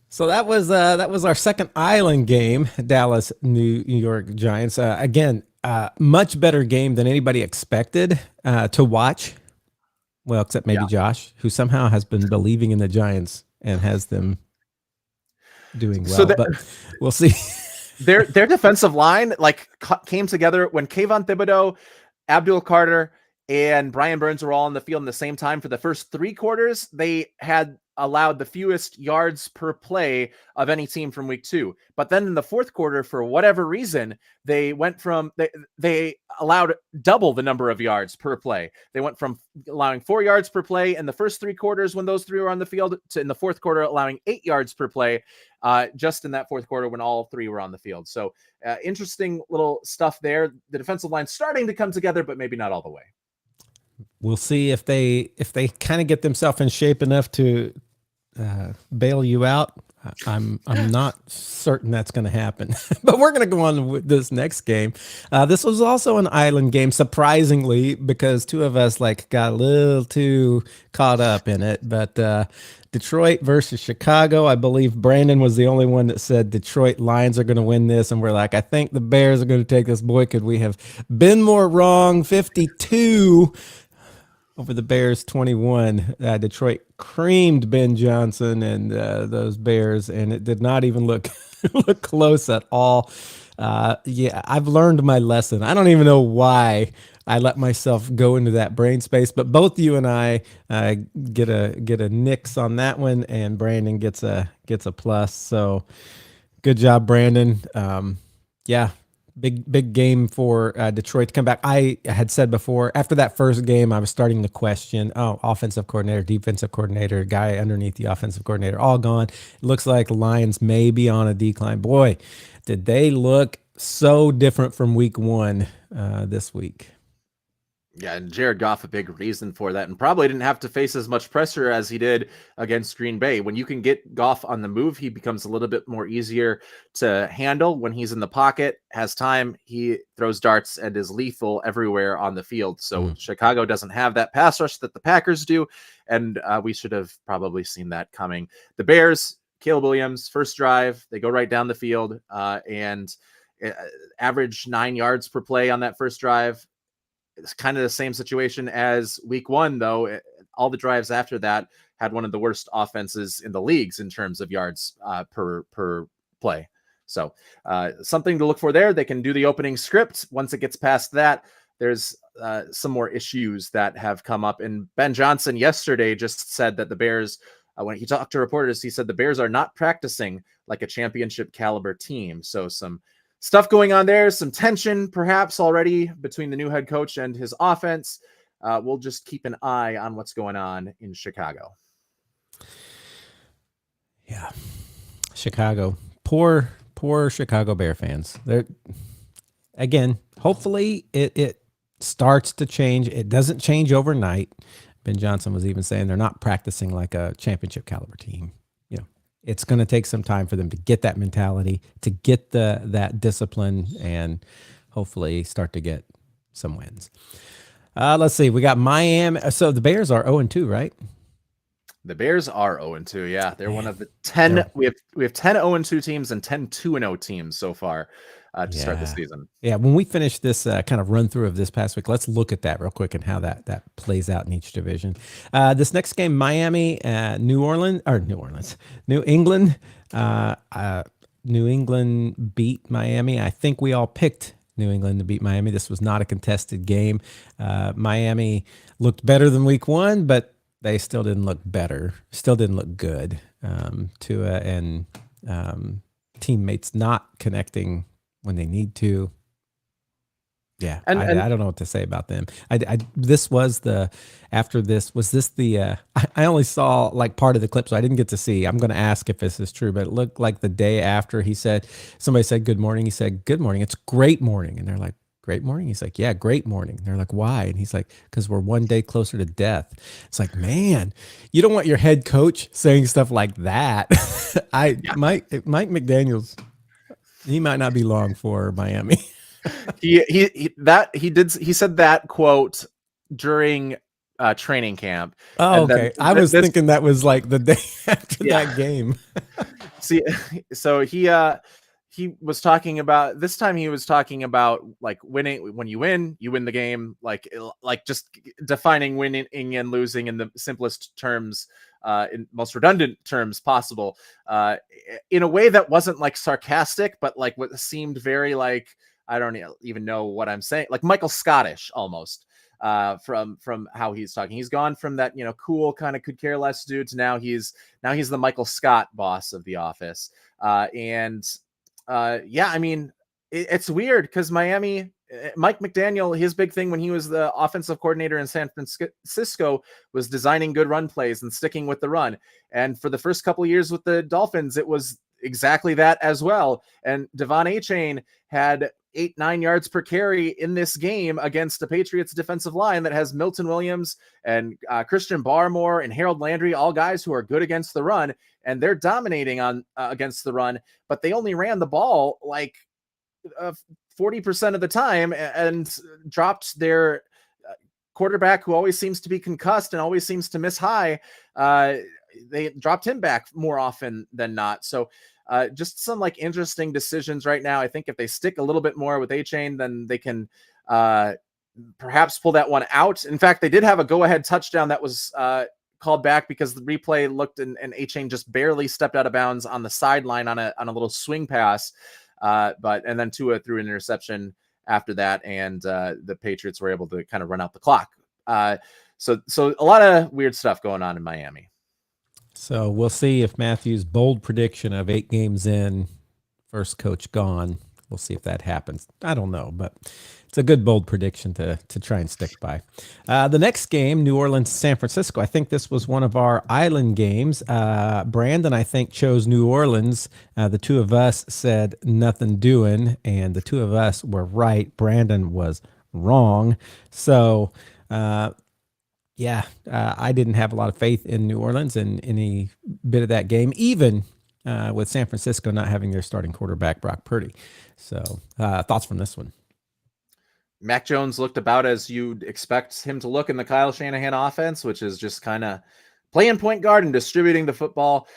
So that was our second island game, Dallas New York Giants. Again, much better game than anybody expected to watch. Well, except maybe Josh, who somehow has been believing in the Giants and has them doing well. But we'll see. Their defensive line came together when Kayvon Thibodeau, Abdul Carter, and Brian Burns were all on the field in the same time for the first 3 quarters. They had allowed the fewest yards per play of any team from week 2. But then in the fourth quarter, for whatever reason, they went from they allowed double the number of yards per play. They went from allowing 4 yards per play in the first 3 quarters when those 3 were on the field to in the fourth quarter allowing 8 yards per play just in that fourth quarter when all 3 were on the field. So interesting little stuff there. The defensive line starting to come together, but maybe not all the way. We'll see if they kind of get themselves in shape enough to bail you out. I'm not certain that's going to happen, but we're going to go on with this next game. This was also an island game, surprisingly, because 2 of us got a little too caught up in it. But Detroit versus Chicago, I believe Brandon was the only one that said Detroit Lions are going to win this, and we're like, I think the Bears are going to take this. Boy, could we have been more wrong. 52 over the Bears 21. Detroit creamed Ben Johnson and those Bears, and it did not even look close at all. I've learned my lesson. I don't even know why I let myself go into that brain space, but both you and I get a nix on that one, and Brandon gets a plus. So good job, Brandon. Big game for Detroit to come back. I had said before, after that first game, I was starting to question, offensive coordinator, defensive coordinator, guy underneath the offensive coordinator, all gone. It looks like the Lions may be on a decline. Boy, did they look so different from week 1 this week. Yeah, and Jared Goff, a big reason for that, and probably didn't have to face as much pressure as he did against Green Bay. When you can get Goff on the move, he becomes a little bit more easier to handle. When he's in the pocket, has time, he throws darts and is lethal everywhere on the field. So Chicago doesn't have that pass rush that the Packers do, and we should have probably seen that coming. The Bears, Caleb Williams, first drive, they go right down the field and average 9 yards per play on that first drive. It's kind of the same situation as week 1, though. All the drives after that had one of the worst offenses in the leagues in terms of yards per play. So something to look for there. They can do the opening script. Once it gets past that, there's some more issues that have come up. And Ben Johnson yesterday just said that the Bears, when he talked to reporters, he said the Bears are not practicing like a championship caliber team. So some stuff going on there, some tension perhaps already between the new head coach and his offense. We'll just keep an eye on what's going on in Chicago. Yeah. Chicago. Poor Chicago Bear fans. They're, again, hopefully it starts to change. It doesn't change overnight. Ben Johnson was even saying they're not practicing like a championship caliber team. It's going to take some time for them to get that mentality, to get that discipline, and hopefully start to get some wins. Let's see. We got Miami. So the Bears are 0-2, right? The Bears are 0-2. Yeah, they're one of the 10. Yeah. We have 10 0-2 teams and 10 2-0 teams so far to start the season. Yeah. When we finish this kind of run through of this past week, let's look at that real quick and how that plays out in each division. This next game, Miami, New England. New England beat Miami. I think we all picked New England to beat Miami. This was not a contested game. Miami looked better than week 1, but they still didn't look better. Still didn't look good. Tua and teammates not connecting when they need to. Yeah, And I don't know what to say about them. This was the after this was this the I only saw like part of the clip, so I didn't get to see. I'm going to ask if this is true, but it looked like the day after he said somebody said good morning. He said good morning. It's great morning, and they're like great morning. He's like yeah, great morning. They're like why? And he's like because we're one day closer to death. It's like man, you don't want your head coach saying stuff like that. Mike McDaniel's he might not be long for Miami. He said that quote during training camp. Oh, okay. I was thinking that was like the day after that game. See, so he was talking about this time. He was talking about like winning. When you win the game. Like just defining winning and losing in the simplest terms, in most redundant terms possible, in a way that wasn't like sarcastic, but like what seemed very like. I don't even know what I'm saying. Like Michael Scottish almost, from how he's talking. He's gone from that, cool kind of could care less dude to now he's the Michael Scott boss of the office. Yeah, I mean, it's weird because Miami, Mike McDaniel, his big thing when he was the offensive coordinator in San Francisco was designing good run plays and sticking with the run. And for the first couple of years with the Dolphins, it was exactly that as well. And Devon Achane had 8-9 yards per carry in this game against the Patriots defensive line that has Milton Williams and Christian Barmore and Harold Landry, all guys who are good against the run, and they're dominating on against the run, but they only ran the ball like 40% of the time and dropped their quarterback who always seems to be concussed and always seems to miss high. They dropped him back more often than not. So just some like interesting decisions right now. I think if they stick a little bit more with Achane, then they can perhaps pull that one out. In fact, they did have a go-ahead touchdown that was called back because the replay looked and Achane just barely stepped out of bounds on the sideline on a little swing pass. And then Tua threw an interception after that, and the Patriots were able to kind of run out the clock. So a lot of weird stuff going on in Miami. So we'll see if Matthew's bold prediction of 8 games in, first coach gone. We'll see if that happens. I don't know, but it's a good bold prediction to try and stick by. The next game, New Orleans, San Francisco. I think this was one of our island games. Brandon, I think, chose New Orleans. The two of us said nothing doing, and the two of us were right. Brandon was wrong. So, I didn't have a lot of faith in New Orleans in any bit of that game, even with San Francisco not having their starting quarterback, Brock Purdy. So thoughts from this one? Mac Jones looked about as you'd expect him to look in the Kyle Shanahan offense, which is just kind of playing point guard and distributing the football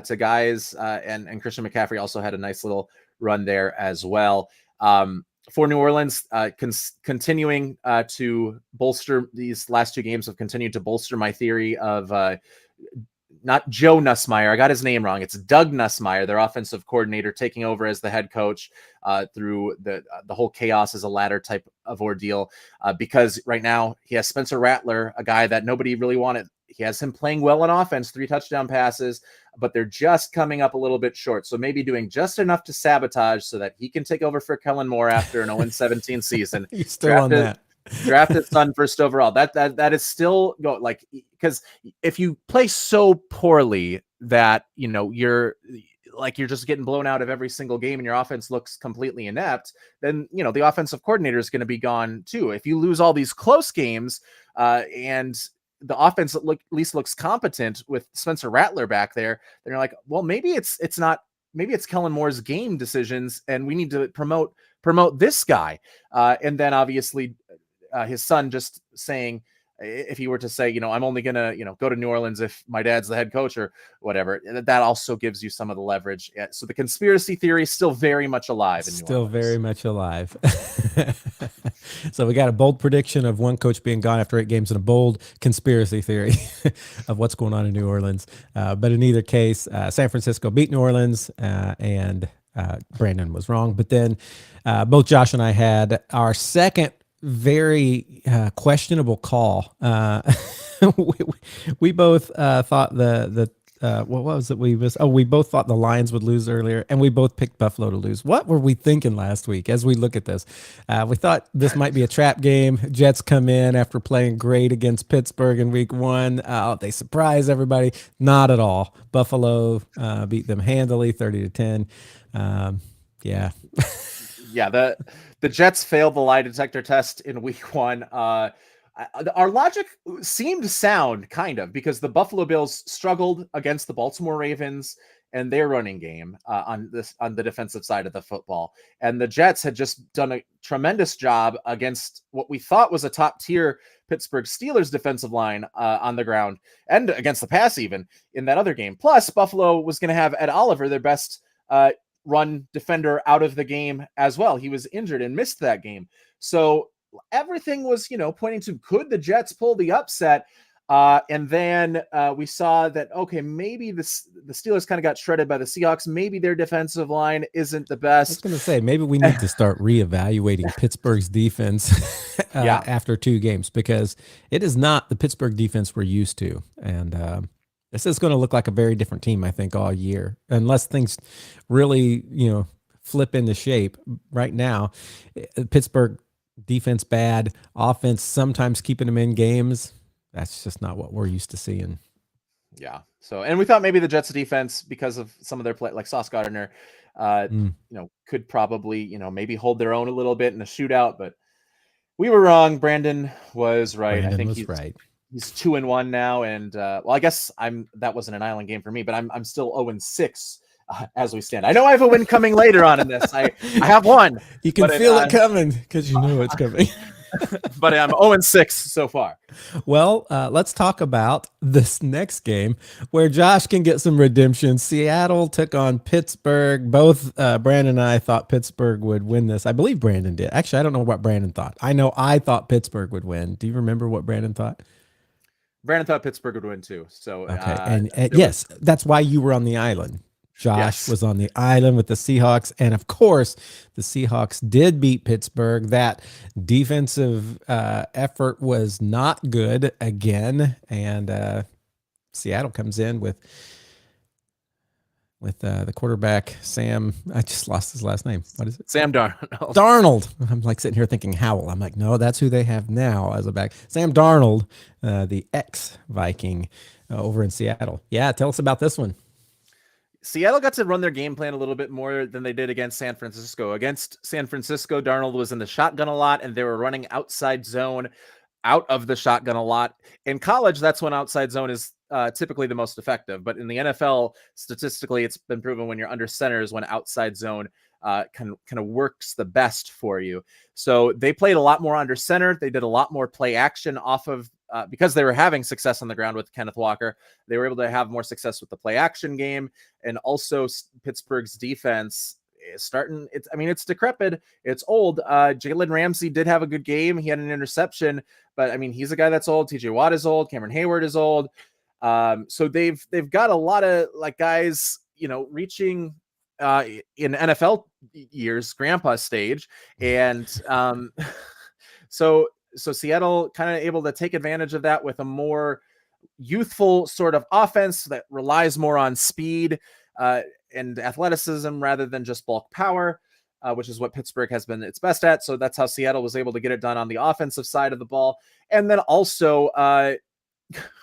to guys. And Christian McCaffrey also had a nice little run there as well. For New Orleans, continuing to bolster these last 2 games have continued to bolster my theory of not Joe Nussmeier. I got his name wrong. It's Doug Nussmeier, their offensive coordinator, taking over as the head coach through the whole chaos as a ladder type of ordeal. Because right now he has Spencer Rattler, a guy that nobody really wanted. He has him playing well on offense, 3 touchdown passes, but they're just coming up a little bit short. So maybe doing just enough to sabotage so that he can take over for Kellen Moore after an 0-17 season. You're still on that. Drafted son first overall. That is still go like, because if you play so poorly that you're just getting blown out of every single game and your offense looks completely inept, then the offensive coordinator is going to be gone too. If you lose all these close games and the offense at least looks competent with Spencer Rattler back there, then you're like, well, maybe it's Kellen Moore's game decisions and we need to promote this guy. And then obviously his son just saying, if he were to say, I'm only going to, go to New Orleans if my dad's the head coach or whatever, that also gives you some of the leverage. So the conspiracy theory is still very much alive. Still very much alive. So we got a bold prediction of one coach being gone after 8 games and a bold conspiracy theory of what's going on in New Orleans. But in either case, San Francisco beat New Orleans and Brandon was wrong. But then both Josh and I had our second very questionable call. We both thought the What was it we missed? Oh, we both thought the Lions would lose earlier, and we both picked Buffalo to lose. What were we thinking last week as we look at this? We thought this might be a trap game. Jets come in after playing great against Pittsburgh in week 1. They surprise everybody. Not at all. Buffalo beat them handily, 30-10. Yeah. Yeah, the Jets failed the lie detector test in week 1. Our logic seemed sound, kind of, because the Buffalo Bills struggled against the Baltimore Ravens and their running game on the defensive side of the football, and the Jets had just done a tremendous job against what we thought was a top tier Pittsburgh Steelers defensive line on the ground and against the pass even in that other game. Plus, Buffalo was going to have Ed Oliver, their best run defender, out of the game as well. He was injured and missed that game. So everything was, pointing to, could the Jets pull the upset? And then we saw that, okay, maybe the Steelers kind of got shredded by the Seahawks. Maybe their defensive line isn't the best. I was going to say, maybe we need to start reevaluating Pittsburgh's defense after 2 games, because it is not the Pittsburgh defense we're used to. And this is going to look like a very different team, I think, all year, unless things really, flip into shape. Right now, Pittsburgh defense bad, offense sometimes keeping them in games. That's just not what we're used to seeing. Yeah. So, and we thought maybe the Jets defense, because of some of their play, like Sauce Gardner, could probably, maybe hold their own a little bit in a shootout, but we were wrong. Brandon was right. I think he's right. He's 2-1 now, and I guess that wasn't an island game for me, but I'm still 0-6 as we stand. I know I have a win coming later on in this. I have one. You can feel it coming because you know it's coming. But I'm 0-6 so far. Well, let's talk about this next game where Josh can get some redemption. Seattle took on Pittsburgh. Both Brandon and I thought Pittsburgh would win this. I believe Brandon did. Actually, I don't know what Brandon thought. I know I thought Pittsburgh would win. Do you remember what Brandon thought? Brandon thought Pittsburgh would win too. So okay, and yes, that's why you were on the island. Josh was on the island with the Seahawks, and of course, the Seahawks did beat Pittsburgh. That defensive effort was not good again, and Seattle comes in with the quarterback, Sam. I just lost his last name. What is it? Sam Darnold. Darnold. I'm like sitting here thinking Howell. I'm like, no, that's who they have now as a back. Sam Darnold, the ex-Viking over in Seattle. Yeah, tell us about this one. Seattle got to run their game plan a little bit more than they did against San Francisco. Against San Francisco, Darnold was in the shotgun a lot, and they were running outside zone out of the shotgun a lot. In college, that's when outside zone is typically the most effective. But in the NFL, statistically, it's been proven when you're under center is when outside zone kind of works the best for you. So they played a lot more under center. They did a lot more play action off of because they were having success on the ground with Kenneth Walker. They were able to have more success with the play action game, and also Pittsburgh's defense is starting. It's decrepit. It's old. Jalen Ramsey did have a good game. He had an interception, but he's a guy that's old. TJ Watt is old. Cameron Hayward is old. So they've got a lot of guys, reaching in NFL years, grandpa stage. And so Seattle kind of able to take advantage of that with a more youthful sort of offense that relies more on speed and athleticism rather than just bulk power, which is what Pittsburgh has been its best at. So that's how Seattle was able to get it done on the offensive side of the ball. And then also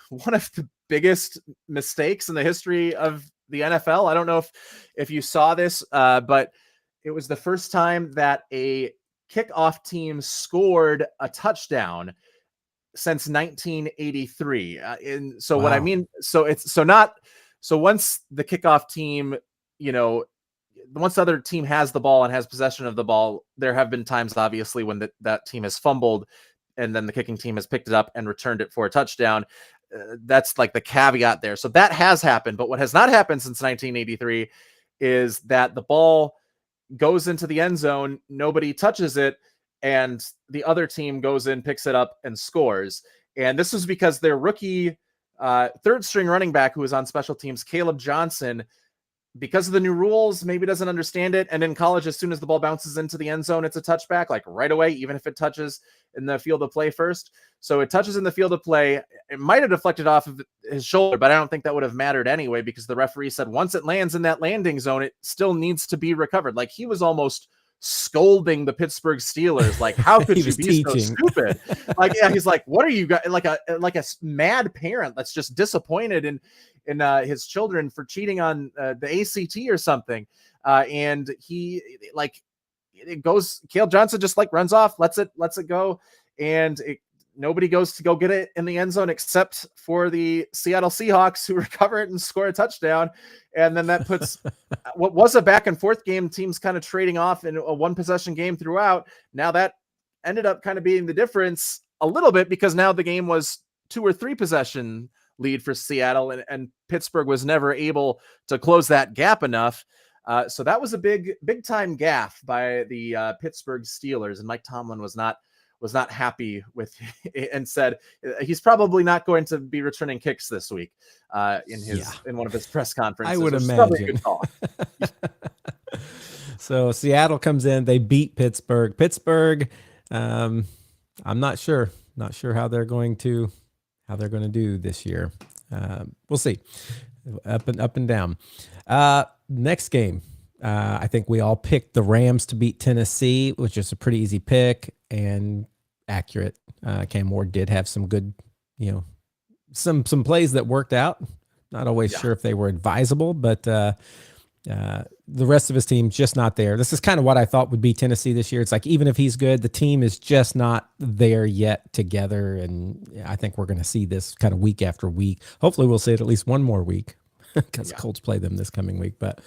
one of the biggest mistakes in the history of the NFL. I don't know if you saw this, but it was the first time that a kickoff team scored a touchdown since 1983. And so what I mean, so once the kickoff team, once the other team has the ball and has possession of the ball, there have been times obviously when that team has fumbled and then the kicking team has picked it up and returned it for a touchdown. That's like the caveat there. So that has happened, but what has not happened since 1983 is that the ball goes into the end zone, nobody touches it, and the other team goes in, picks it up, and scores. And this was because their rookie third string running back who was on special teams, Caleb Johnson, because of the new rules, maybe doesn't understand it. And in college, as soon as the ball bounces into the end zone, it's a touchback, like right away, even if it touches in the field of play first. So it touches in the field of play. It might have deflected off of his shoulder, but I don't think that would have mattered anyway, because the referee said once it lands in that landing zone, it still needs to be recovered. Like, he was almost scolding the Pittsburgh Steelers. Like, how could you be so stupid? Like, yeah, he's like, what are you guys, like a mad parent that's just disappointed in his children for cheating on the ACT or something. And he, like, it goes, Cale Johnson just like runs off, lets it go. And nobody goes to go get it in the end zone except for the Seattle Seahawks, who recover it and score a touchdown. And then that puts what was a back and forth game, teams kind of trading off in a one possession game throughout. Now that ended up kind of being the difference a little bit, because now the game was 2 or 3 possession lead for Seattle, and Pittsburgh was never able to close that gap enough. So that was a big time gaffe by the Pittsburgh Steelers, and Mike Tomlin was not happy with it, and said he's probably not going to be returning kicks this week in one of his press conferences. I would imagine. So Seattle comes in, they beat Pittsburgh. I'm not sure how they're going to do this year. We'll see. Up and down. Next game, I think we all picked the Rams to beat Tennessee, which is a pretty easy pick and accurate. Cam Ward did have some good, some plays that worked out. Not always sure if they were advisable, but the rest of his team just not there. This is kind of what I thought would be Tennessee this year. It's like, even if he's good, the team is just not there yet together. And I think we're going to see this kind of week after week. Hopefully we'll see it at least one more week, because Colts play them this coming week. But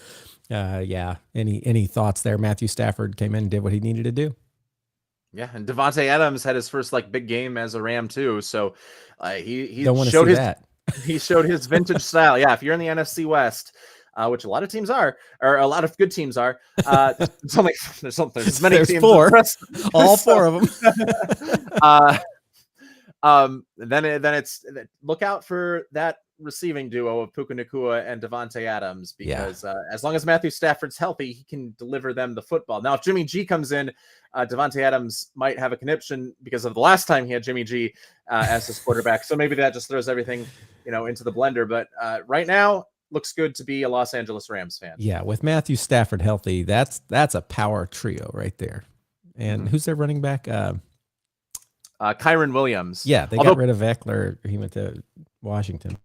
any thoughts there? Matthew Stafford came in and did what he needed to do. Yeah, and Devontae Adams had his first big game as a Ram too. So he don't want to showed see that. He showed his vintage style. Yeah, if you're in the NFC West, which a lot of teams are, or a lot of good teams are, there's many there's teams. 4, all 4 of them. Then it's look out for that receiving duo of Puka Nacua and Devontae Adams, because as long as Matthew Stafford's healthy, he can deliver them the football. Now, if Jimmy G comes in, Devontae Adams might have a conniption because of the last time he had Jimmy G as his quarterback. So maybe that just throws everything, into the blender. But right now, looks good to be a Los Angeles Rams fan. Yeah, with Matthew Stafford healthy, that's a power trio right there. And who's their running back? Kyron Williams. Yeah, they got rid of Eckler. He went to Washington.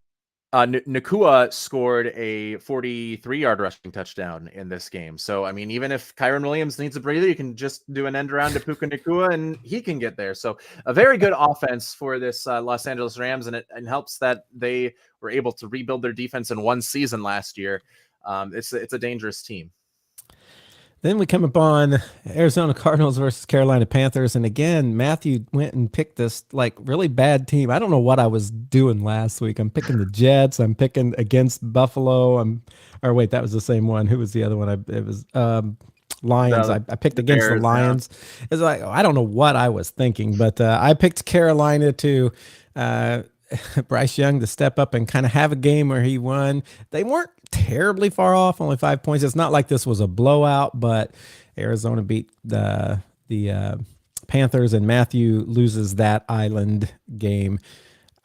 Nacua scored a 43-yard rushing touchdown in this game. So, I mean, even if Kyron Williams needs a breather, you can just do an end around to Puka Nacua and he can get there. So a very good offense for this Los Angeles Rams, and it helps that they were able to rebuild their defense in one season last year. It's a dangerous team. Then we come upon Arizona Cardinals versus Carolina Panthers. And again, Matthew went and picked this really bad team. I don't know what I was doing last week. I'm picking the Jets. I'm picking against Buffalo. That was the same one. Who was the other one? It was Lions. I picked against Bears, the Lions. Yeah. It's like, I don't know what I was thinking, but I picked Carolina to Bryce Young to step up and kind of have a game where he won. They weren't terribly far off, only 5 points. It's not like this was a blowout, but Arizona beat the Panthers, and Matthew loses that island game.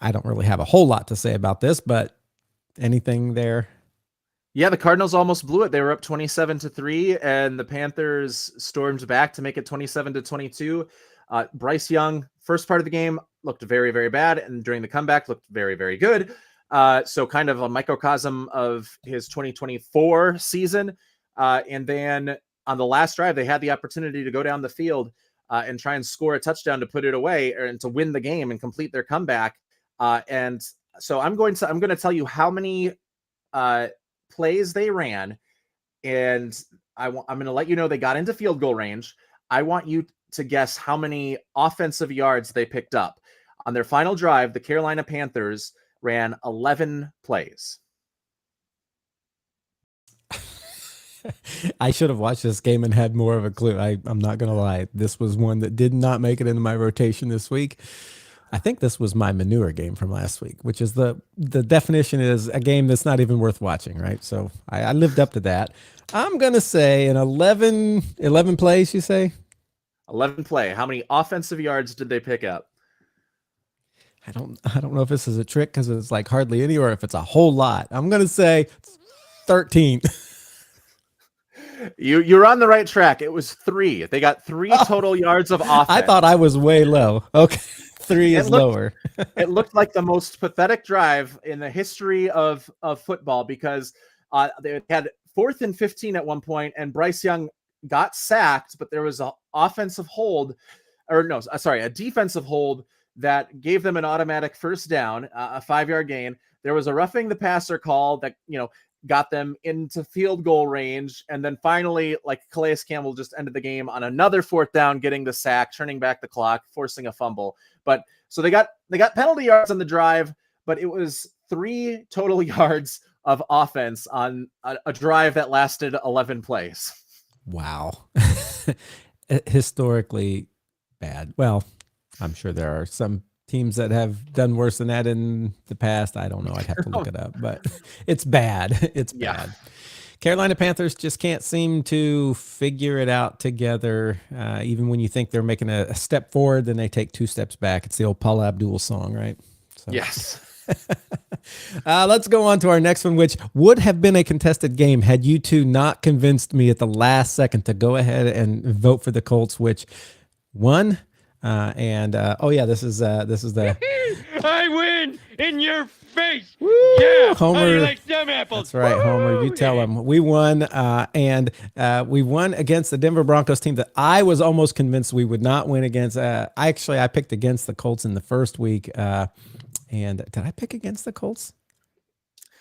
I don't really have a whole lot to say about this, but anything there? Yeah, the Cardinals almost blew it. They were up 27-3, and the Panthers stormed back to make it 27-22. Bryce Young, first part of the game, looked very, very bad, and during the comeback looked very, very good. So kind of a microcosm of his 2024 season. And then on the last drive, they had the opportunity to go down the field and try and score a touchdown to put it away and to win the game and complete their comeback. And so I'm going to tell you how many plays they ran, and I'm going to let you know they got into field goal range. I want you to guess how many offensive yards they picked up. On their final drive, the Carolina Panthers ran 11 plays. I should have watched this game and had more of a clue. I'm not going to lie. This was one that did not make it into my rotation this week. I think this was my manure game from last week, which is the definition is a game that's not even worth watching, right? So I lived up to that. I'm going to say an 11 plays, you say? 11 play. How many offensive yards did they pick up? I don't know if this is a trick because it's like hardly any or if it's a whole lot. I'm going to say 13. You're on the right track. It was 3. They got 3 total yards of offense. I thought I was way low. Okay. 3 is lower. It looked like the most pathetic drive in the history of football because they had 4th and 15 at one point, and Bryce Young got sacked, but there was a defensive hold that gave them an automatic first down, a 5-yard gain. There was a roughing the passer call that, got them into field goal range. And then finally, like Calais Campbell just ended the game on another 4th down, getting the sack, turning back the clock, forcing a fumble. But so they got penalty yards on the drive, but it was 3 total yards of offense on a drive that lasted 11 plays. Wow. Historically bad. Well, I'm sure there are some teams that have done worse than that in the past. I don't know. I'd have to look it up, but it's bad. It's bad. Carolina Panthers just can't seem to figure it out together. Even when you think they're making a step forward, then they take 2 steps back. It's the old Paula Abdul song, right? So. Yes. Let's go on to our next one, which would have been a contested game had you two not convinced me at the last second to go ahead and vote for the Colts, which won. This is the I win in your face. Woo! Yeah, Homer. how do you like them apples? That's right, Homer. You tell them. We won, and we won against the Denver Broncos team that I was almost convinced we would not win against. I picked against the Colts in the first week. And did I pick against the Colts?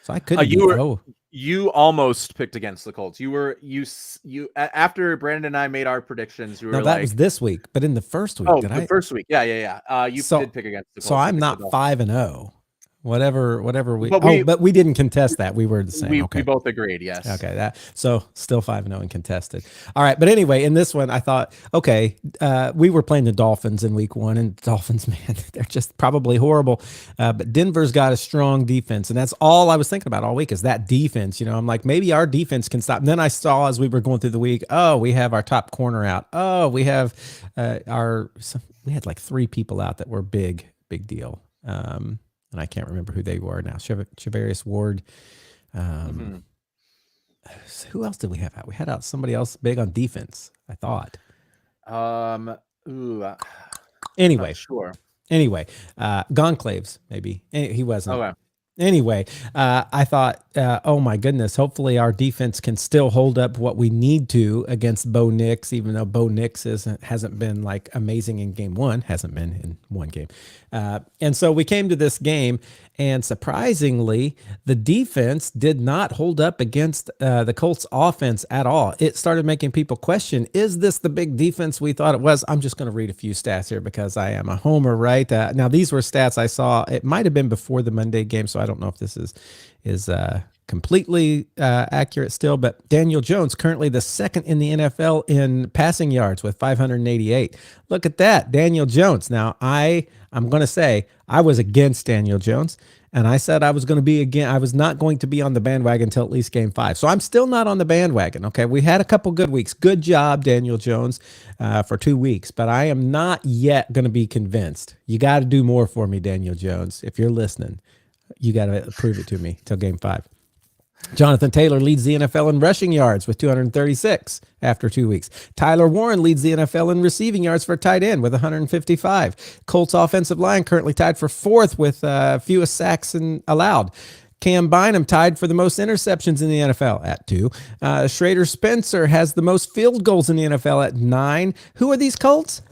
So I couldn't. You almost picked against the Colts. You after Brandon and I made our predictions. That was this week, but in the first week. First week. Yeah. You did pick against the Colts. So I'm not 5-0. Whatever we. But we didn't contest that. We were the same. We both agreed. Yes. Okay. So still 5-0 and contested. All right. But anyway, in this one, I thought, okay, we were playing the Dolphins in week 1, and Dolphins, man, they're just probably horrible. But Denver's got a strong defense, and that's all I was thinking about all week is that defense. I'm like, maybe our defense can stop. And then I saw as we were going through the week, we have our top corner out. We have we had like 3 people out that were big deal. And I can't remember who they were now. Charvarius Ward. Who else did we have out? We had out somebody else big on defense, I thought. Anyway. Sure. Anyway, Gonclaves, maybe. He wasn't. Okay. Anyway, I thought, oh my goodness, hopefully our defense can still hold up what we need to against Bo Nix, even though Bo Nix hasn't been like amazing in game 1, hasn't been in one game. And so we came to this game, and surprisingly, the defense did not hold up against the Colts offense at all. It started making people question, is this the big defense we thought it was? I'm just going to read a few stats here because I am a homer, right? Now, these were stats I saw. It might have been before the Monday game, so I don't know if this is completely accurate still, but Daniel Jones currently the 2nd in the NFL in passing yards with 588. Look at that, Daniel Jones. Now, I'm going to say I was against Daniel Jones, and I said I was not going to be on the bandwagon until at least game 5. So I'm still not on the bandwagon. Okay. We had a couple good weeks. Good job, Daniel Jones, for 2 weeks, but I am not yet going to be convinced. You got to do more for me, Daniel Jones. If you're listening, you got to prove it to me till game 5. Jonathan Taylor leads the NFL in rushing yards with 236 after 2 weeks. Tyler Warren leads the NFL in receiving yards for tight end with 155. Colts offensive line currently tied for 4th with fewest sacks allowed. Cam Bynum tied for the most interceptions in the NFL at 2. Schrader Spencer has the most field goals in the NFL at 9. Who are these Colts?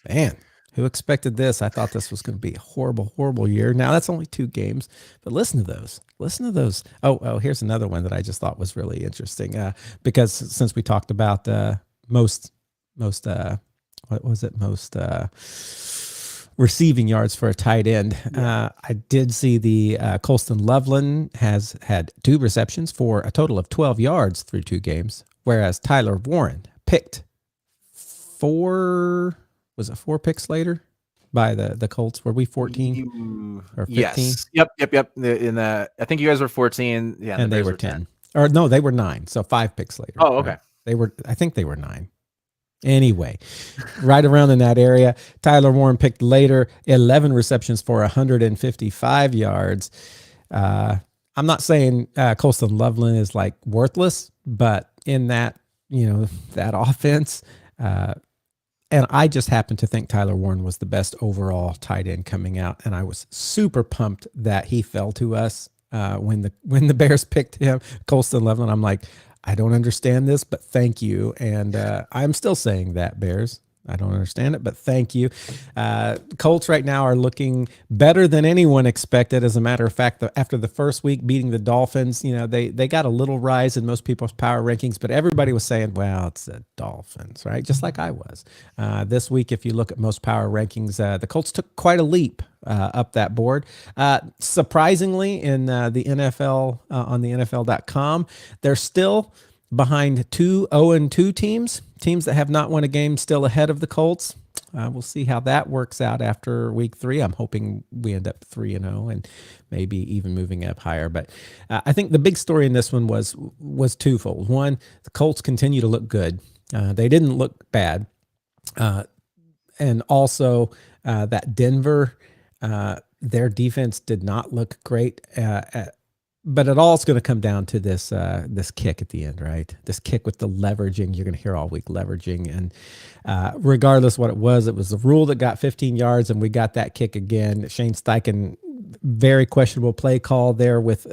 Man. Who expected this? I thought this was going to be a horrible, horrible year. Now, that's only 2 games, but listen to those. Oh, here's another one that I just thought was really interesting because since we talked about most receiving yards for a tight end, I did see the Colston Loveland has had 2 receptions for a total of 12 yards through 2 games, whereas Tyler Warren picked 4 picks later? by the Colts? Were we 14 or 15? Yes. Yep. I think you guys were 14. Yeah, And the they Bears were 10. Or no, they were 9. So 5 picks later. Oh, okay. Right? I think they were 9. Anyway, right around in that area. Tyler Warren picked later, 11 receptions for 155 yards. I'm not saying Colston Loveland is like worthless, but in that, that offense, and I just happen to think Tyler Warren was the best overall tight end coming out, and I was super pumped that he fell to us when the Bears picked him, Colston Loveland. I'm like, I don't understand this, but thank you, and I'm still saying that, Bears. I don't understand it, but thank you. Colts right now are looking better than anyone expected. As a matter of fact, after the first week beating the Dolphins, they got a little rise in most people's power rankings, but everybody was saying, well, it's the Dolphins, right? Just like I was. This week, if you look at most power rankings, the Colts took quite a leap up that board. Surprisingly, in the NFL, on the NFL.com, they're still behind 2 0-2 teams that have not won a game, still ahead of the Colts. We'll see how that works out after week 3. I'm hoping we end up 3-0 and maybe even moving up higher. But I think the big story in this one was twofold. One, the Colts continue to look good. They didn't look bad. And also that Denver, their defense did not look great. But it all is going to come down to this kick at the end, right? This kick with the leveraging. You're going to hear all week leveraging. And regardless what it was the rule that got 15 yards, and we got that kick again. Shane Steichen, very questionable play call there with 3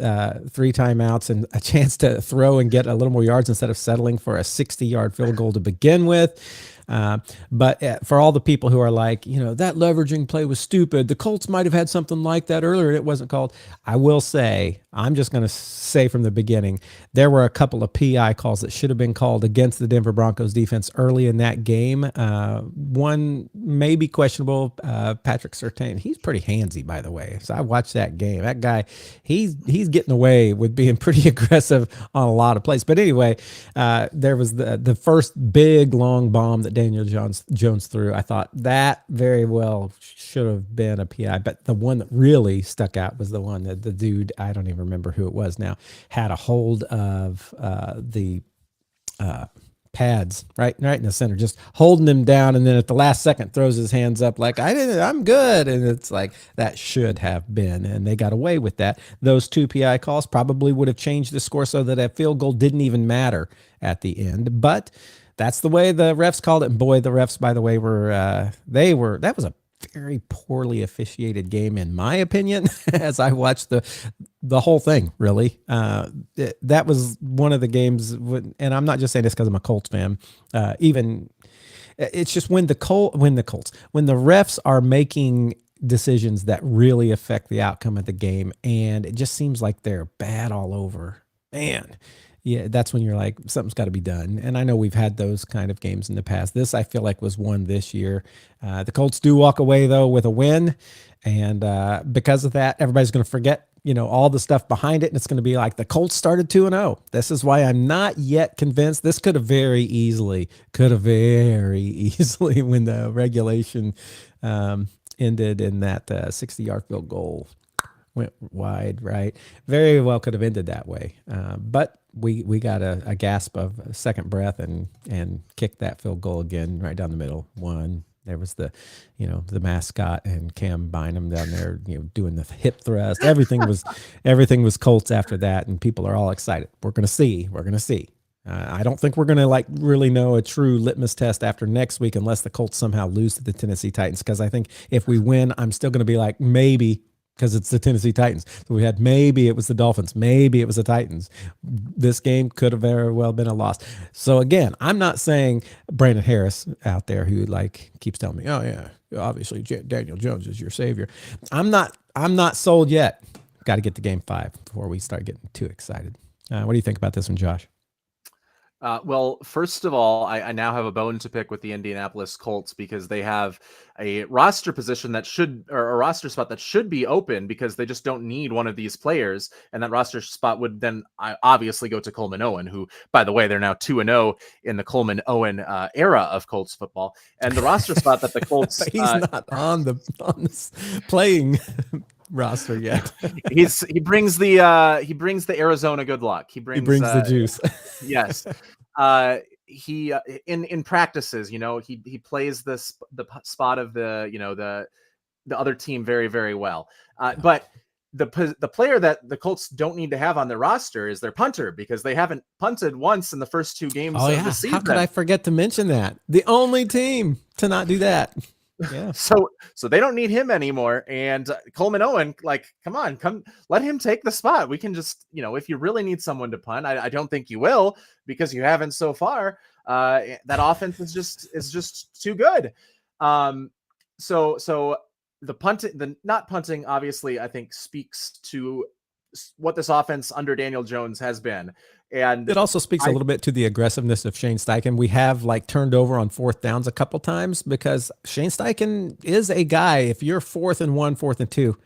timeouts and a chance to throw and get a little more yards instead of settling for a 60-yard field goal to begin with. But for all the people who are like, that leveraging play was stupid, the Colts might have had something like that earlier and it wasn't called. I will say, I'm just going to say from the beginning, there were a couple of PI calls that should have been called against the Denver Broncos defense early in that game. One maybe questionable, Patrick Surtain. He's pretty handsy, by the way. So I watched that game. That guy, he's getting away with being pretty aggressive on a lot of plays. But anyway, there was the first big long bomb that Daniel Jones threw. I thought that very well should have been a PI, but the one that really stuck out was the one that the dude, I don't even remember who it was now, had a hold of the pads right in the center, just holding him down, and then at the last second throws his hands up like, I'm good, and it's like that should have been, and they got away with that. Those 2 PI calls probably would have changed the score so that a field goal didn't even matter at the end, but that's the way the refs called it. And boy, the refs, by the way, that was a very poorly officiated game, in my opinion, as I watched the whole thing, really. That was one of the games, and I'm not just saying this because I'm a Colts fan. It's just when the refs are making decisions that really affect the outcome of the game, and it just seems like they're bad all over, man. Yeah, that's when you're like, something's got to be done. And I know we've had those kind of games in the past. This, I feel like, was one this year. The Colts do walk away, though, with a win. And because of that, everybody's going to forget, all the stuff behind it. And it's going to be like the Colts started 2-0. This is why I'm not yet convinced. This could have very easily, when the regulation ended in that 60-yard field goal went wide, right? Very well could have ended that way. But we got a gasp of a second breath and kicked that field goal again right down the middle. One. There was the mascot and Cam Bynum down there, doing the hip thrust. Everything was Colts after that, and people are all excited. We're gonna see. I don't think we're gonna really know a true litmus test after next week unless the Colts somehow lose to the Tennessee Titans. Because I think if we win, I'm still gonna be like, maybe, because it's the Tennessee Titans. So we had maybe it was the Dolphins, maybe it was the Titans. This game could have very well been a loss. So again, I'm not saying Brandon Harris out there who keeps telling me, oh yeah, obviously Daniel Jones is your savior. I'm not sold yet. Got to get to game 5 before we start getting too excited. What do you think about this one, Josh? Well, first of all, I now have a bone to pick with the Indianapolis Colts because they have a roster position that should, or a roster spot that should be open because they just don't need one of these players. And that roster spot would then obviously go to Coleman Owen, who, by the way, they're now 2-0 in the Coleman Owen era of Colts football. And the roster spot that the Colts He's not on this playing roster yet. he brings the Arizona good luck. He brings the juice. Yes. He in practices, he plays the spot of the other team very, very well. But the player that the Colts don't need to have on their roster is their punter, because they haven't punted once in the first 2 games of the season. How could I forget to mention that? The only team to not do that. Yeah. So they don't need him anymore. And Coleman Owen, come let him take the spot. We can just, if you really need someone to punt, I don't think you will, because you haven't so far. That offense is just too good. So the not punting, obviously, I think speaks to what this offense under Daniel Jones has been. And it also speaks a little bit to the aggressiveness of Shane Steichen. We have turned over on 4th downs a couple times because Shane Steichen is a guy. If you're 4th and 1, 4th and 2,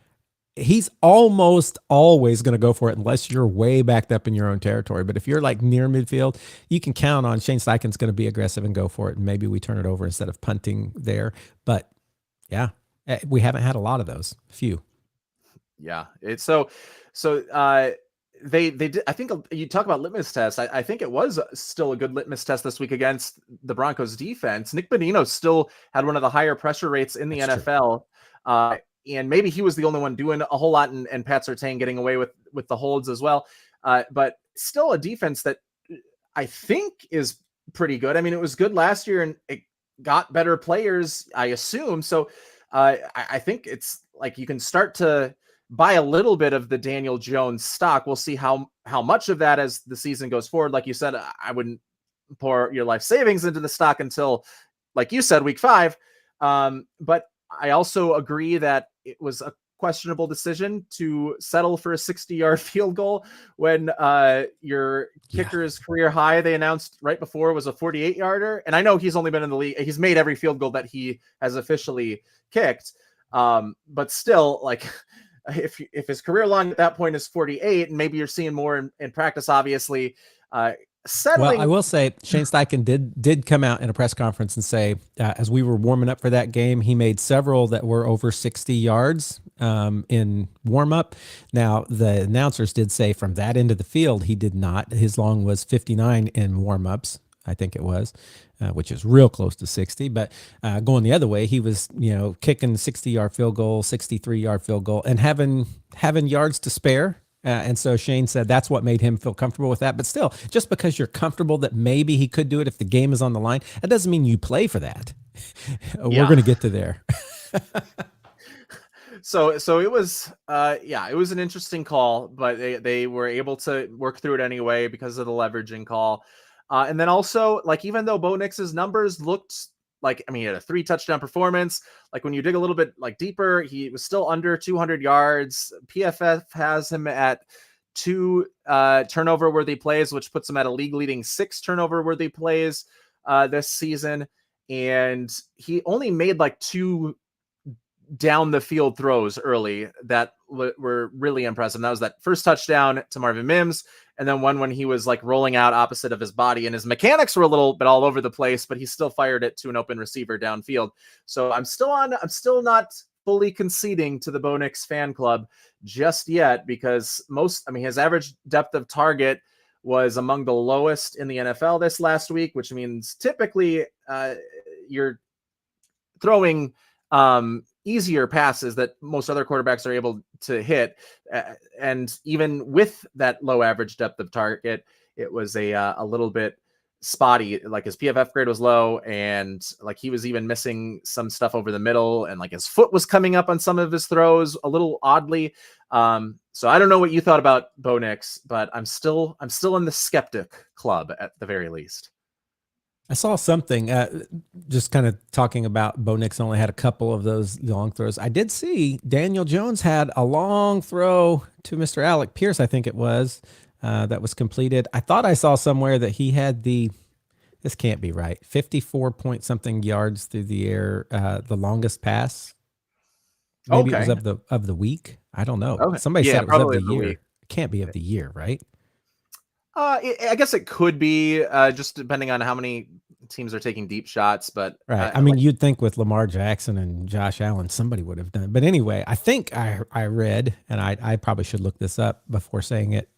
he's almost always going to go for it unless you're way backed up in your own territory. But if you're near midfield, you can count on Shane Steichen's going to be aggressive and go for it. And maybe we turn it over instead of punting there. But yeah, we haven't had a lot of those. Few. Yeah. It's so they did. I think you talk about litmus test. I think it was still a good litmus test this week against the Broncos defense. Nick Bonino still had one of the higher pressure rates in the NFL. And maybe he was the only one doing a whole lot, and Pat Surtain getting away with the holds as well. But still a defense that I think is pretty good. I mean, it was good last year and it got better players, I assume. So I think it's you can start to buy a little bit of the Daniel Jones stock. We'll see how much of that as the season goes forward. Like you said, I wouldn't pour your life savings into the stock until, like you said, week 5. But I also agree that it was a questionable decision to settle for a 60-yard field goal when your kicker's career high, they announced right before, was a 48-yarder. And I know he's only been in the league. He's made every field goal that he has officially kicked. But still, if his career long at that point is 48, and maybe you're seeing more in practice, obviously, settling. Well, I will say Shane Steichen did come out in a press conference and say, as we were warming up for that game, he made several that were over 60 yards in warm up. Now, the announcers did say from that end of the field, he did not. His long was 59 in warm ups, I think it was, which is real close to 60. But going the other way, he was, kicking 60-yard field goal, 63-yard field goal, and having yards to spare. And so Shane said that's what made him feel comfortable with that. But still, just because you're comfortable that maybe he could do it if the game is on the line, that doesn't mean you play for that. We're going to get to there. So it was, it was an interesting call, but they were able to work through it anyway because of the leveraging call. And then also, even though Bo Nix's numbers looked he had a 3-touchdown performance. When you dig a little bit deeper, he was still under 200 yards. PFF has him at 2 turnover-worthy plays, which puts him at a league-leading 6 turnover-worthy plays this season. And he only made 2 down the field throws early that were really impressive. And that was that first touchdown to Marvin Mims, and then one when he was rolling out opposite of his body, and his mechanics were a little bit all over the place, but he still fired it to an open receiver downfield. So I'm still not fully conceding to the Bo Nix fan club just yet, because his average depth of target was among the lowest in the NFL this last week, which means typically you're throwing easier passes that most other quarterbacks are able to hit. And even with that low average depth of target, it was a little bit spotty. His PFF grade was low, and he was even missing some stuff over the middle, and his foot was coming up on some of his throws a little oddly. So I don't know what you thought about Bo Nix, but I'm still in the skeptic club at the very least. I saw something just kind of talking about Bo Nix only had a couple of those long throws. I did see Daniel Jones had a long throw to Mr. Alec Pierce, I think it was, that was completed. I thought I saw somewhere that he had this can't be right, 54 point something yards through the air, the longest pass. Maybe it was Okay. of the week. I don't know. Okay. Somebody Yeah, said it was of probably the of the year. week. It can't be of the year, right? I guess it could be just depending on how many teams are taking deep shots, but Right. I mean, you'd think with Lamar Jackson and Josh Allen, somebody would have done it. But anyway, I think I read, and I probably should look this up before saying it.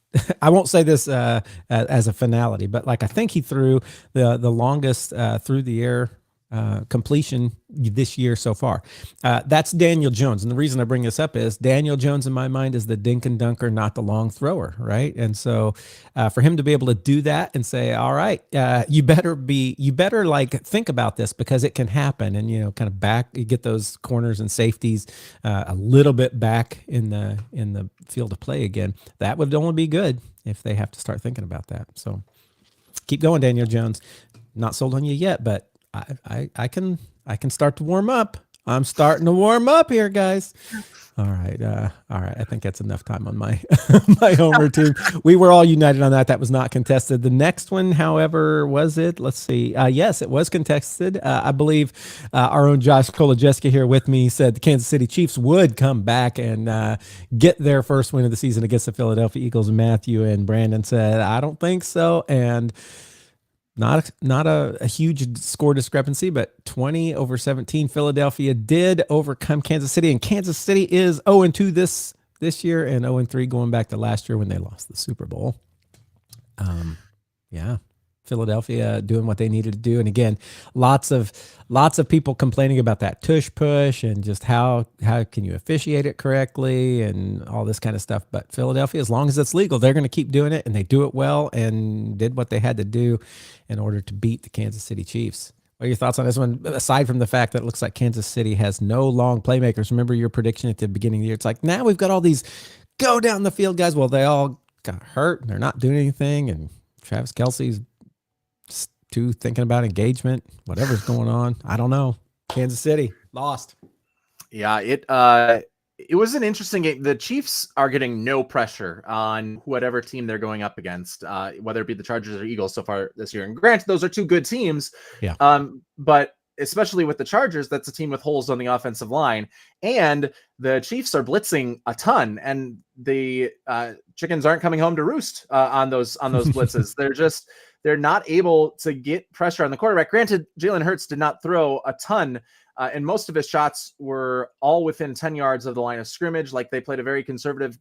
I won't say this as a finality, but like I think he threw the longest through the air completion this year so far. That's Daniel Jones. And the reason I bring this up is Daniel Jones in my mind is the dink and dunker, not the long thrower, right? And so for him to be able to do that and say, all right, you better like think about this because it can happen. And, kind of back, you get those corners and safeties a little bit back in the field of play again. That would only be good if they have to start thinking about that. So keep going, Daniel Jones. Not sold on you yet, but I can start to warm up. I'm starting to warm up here, guys. All right. I think that's enough time on my my Homer team. We were all united on that. That was not contested. The next one, however, was it? Let's see. Yes, it was contested. I believe our own Josh Kolodziejski here with me said the Kansas City Chiefs would come back and get their first win of the season against the Philadelphia Eagles. Matthew and Brandon said, I don't think so. And not a huge score discrepancy, but 20-17. Philadelphia did overcome Kansas City, and Kansas City is 0-2 this year and 0-3 going back to last year when they lost the Super Bowl. Yeah. Philadelphia doing what they needed to do. And again, lots of people complaining about that tush push and just how can you officiate it correctly and all this kind of stuff. But Philadelphia, as long as it's legal, they're going to keep doing it, and they do it well and did what they had to do in order to beat the Kansas City Chiefs. What are your thoughts on this one? Aside from the fact that it looks like Kansas City has no long playmakers. Remember your prediction at the beginning of the year? It's like, now we've got all these go down the field guys. Well, they all got hurt and they're not doing anything. And Travis Kelce's too thinking about engagement, whatever's going on. I don't know. Kansas City lost. Yeah, it was an interesting game. The Chiefs are getting no pressure on whatever team they're going up against, whether it be the Chargers or Eagles so far this year. And granted, those are two good teams. Yeah. But especially with the Chargers, that's a team with holes on the offensive line. And the Chiefs are blitzing a ton, and the chickens aren't coming home to roost on those blitzes. They're not able to get pressure on the quarterback. Granted, Jalen Hurts did not throw a ton, and most of his shots were all within 10 yards of the line of scrimmage. Like, they played a very conservative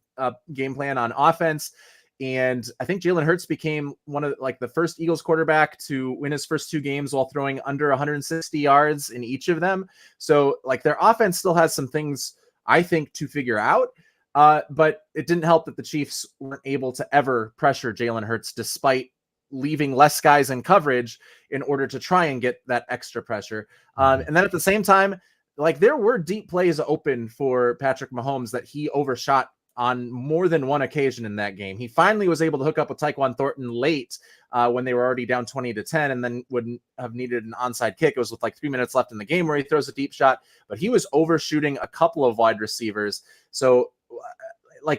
game plan on offense. And I think Jalen Hurts became one of the first Eagles quarterback to win his first two games while throwing under 160 yards in each of them. So their offense still has some things, I think, to figure out. But it didn't help that the Chiefs weren't able to ever pressure Jalen Hurts despite leaving less guys in coverage in order to try and get that extra pressure. And then at the same time, there were deep plays open for Patrick Mahomes that he overshot on more than one occasion in that game. He finally was able to hook up with Tyquan Thornton late when they were already down 20-10 and then wouldn't have needed an onside kick. It was with 3 minutes left in the game where he throws a deep shot, but he was overshooting a couple of wide receivers. So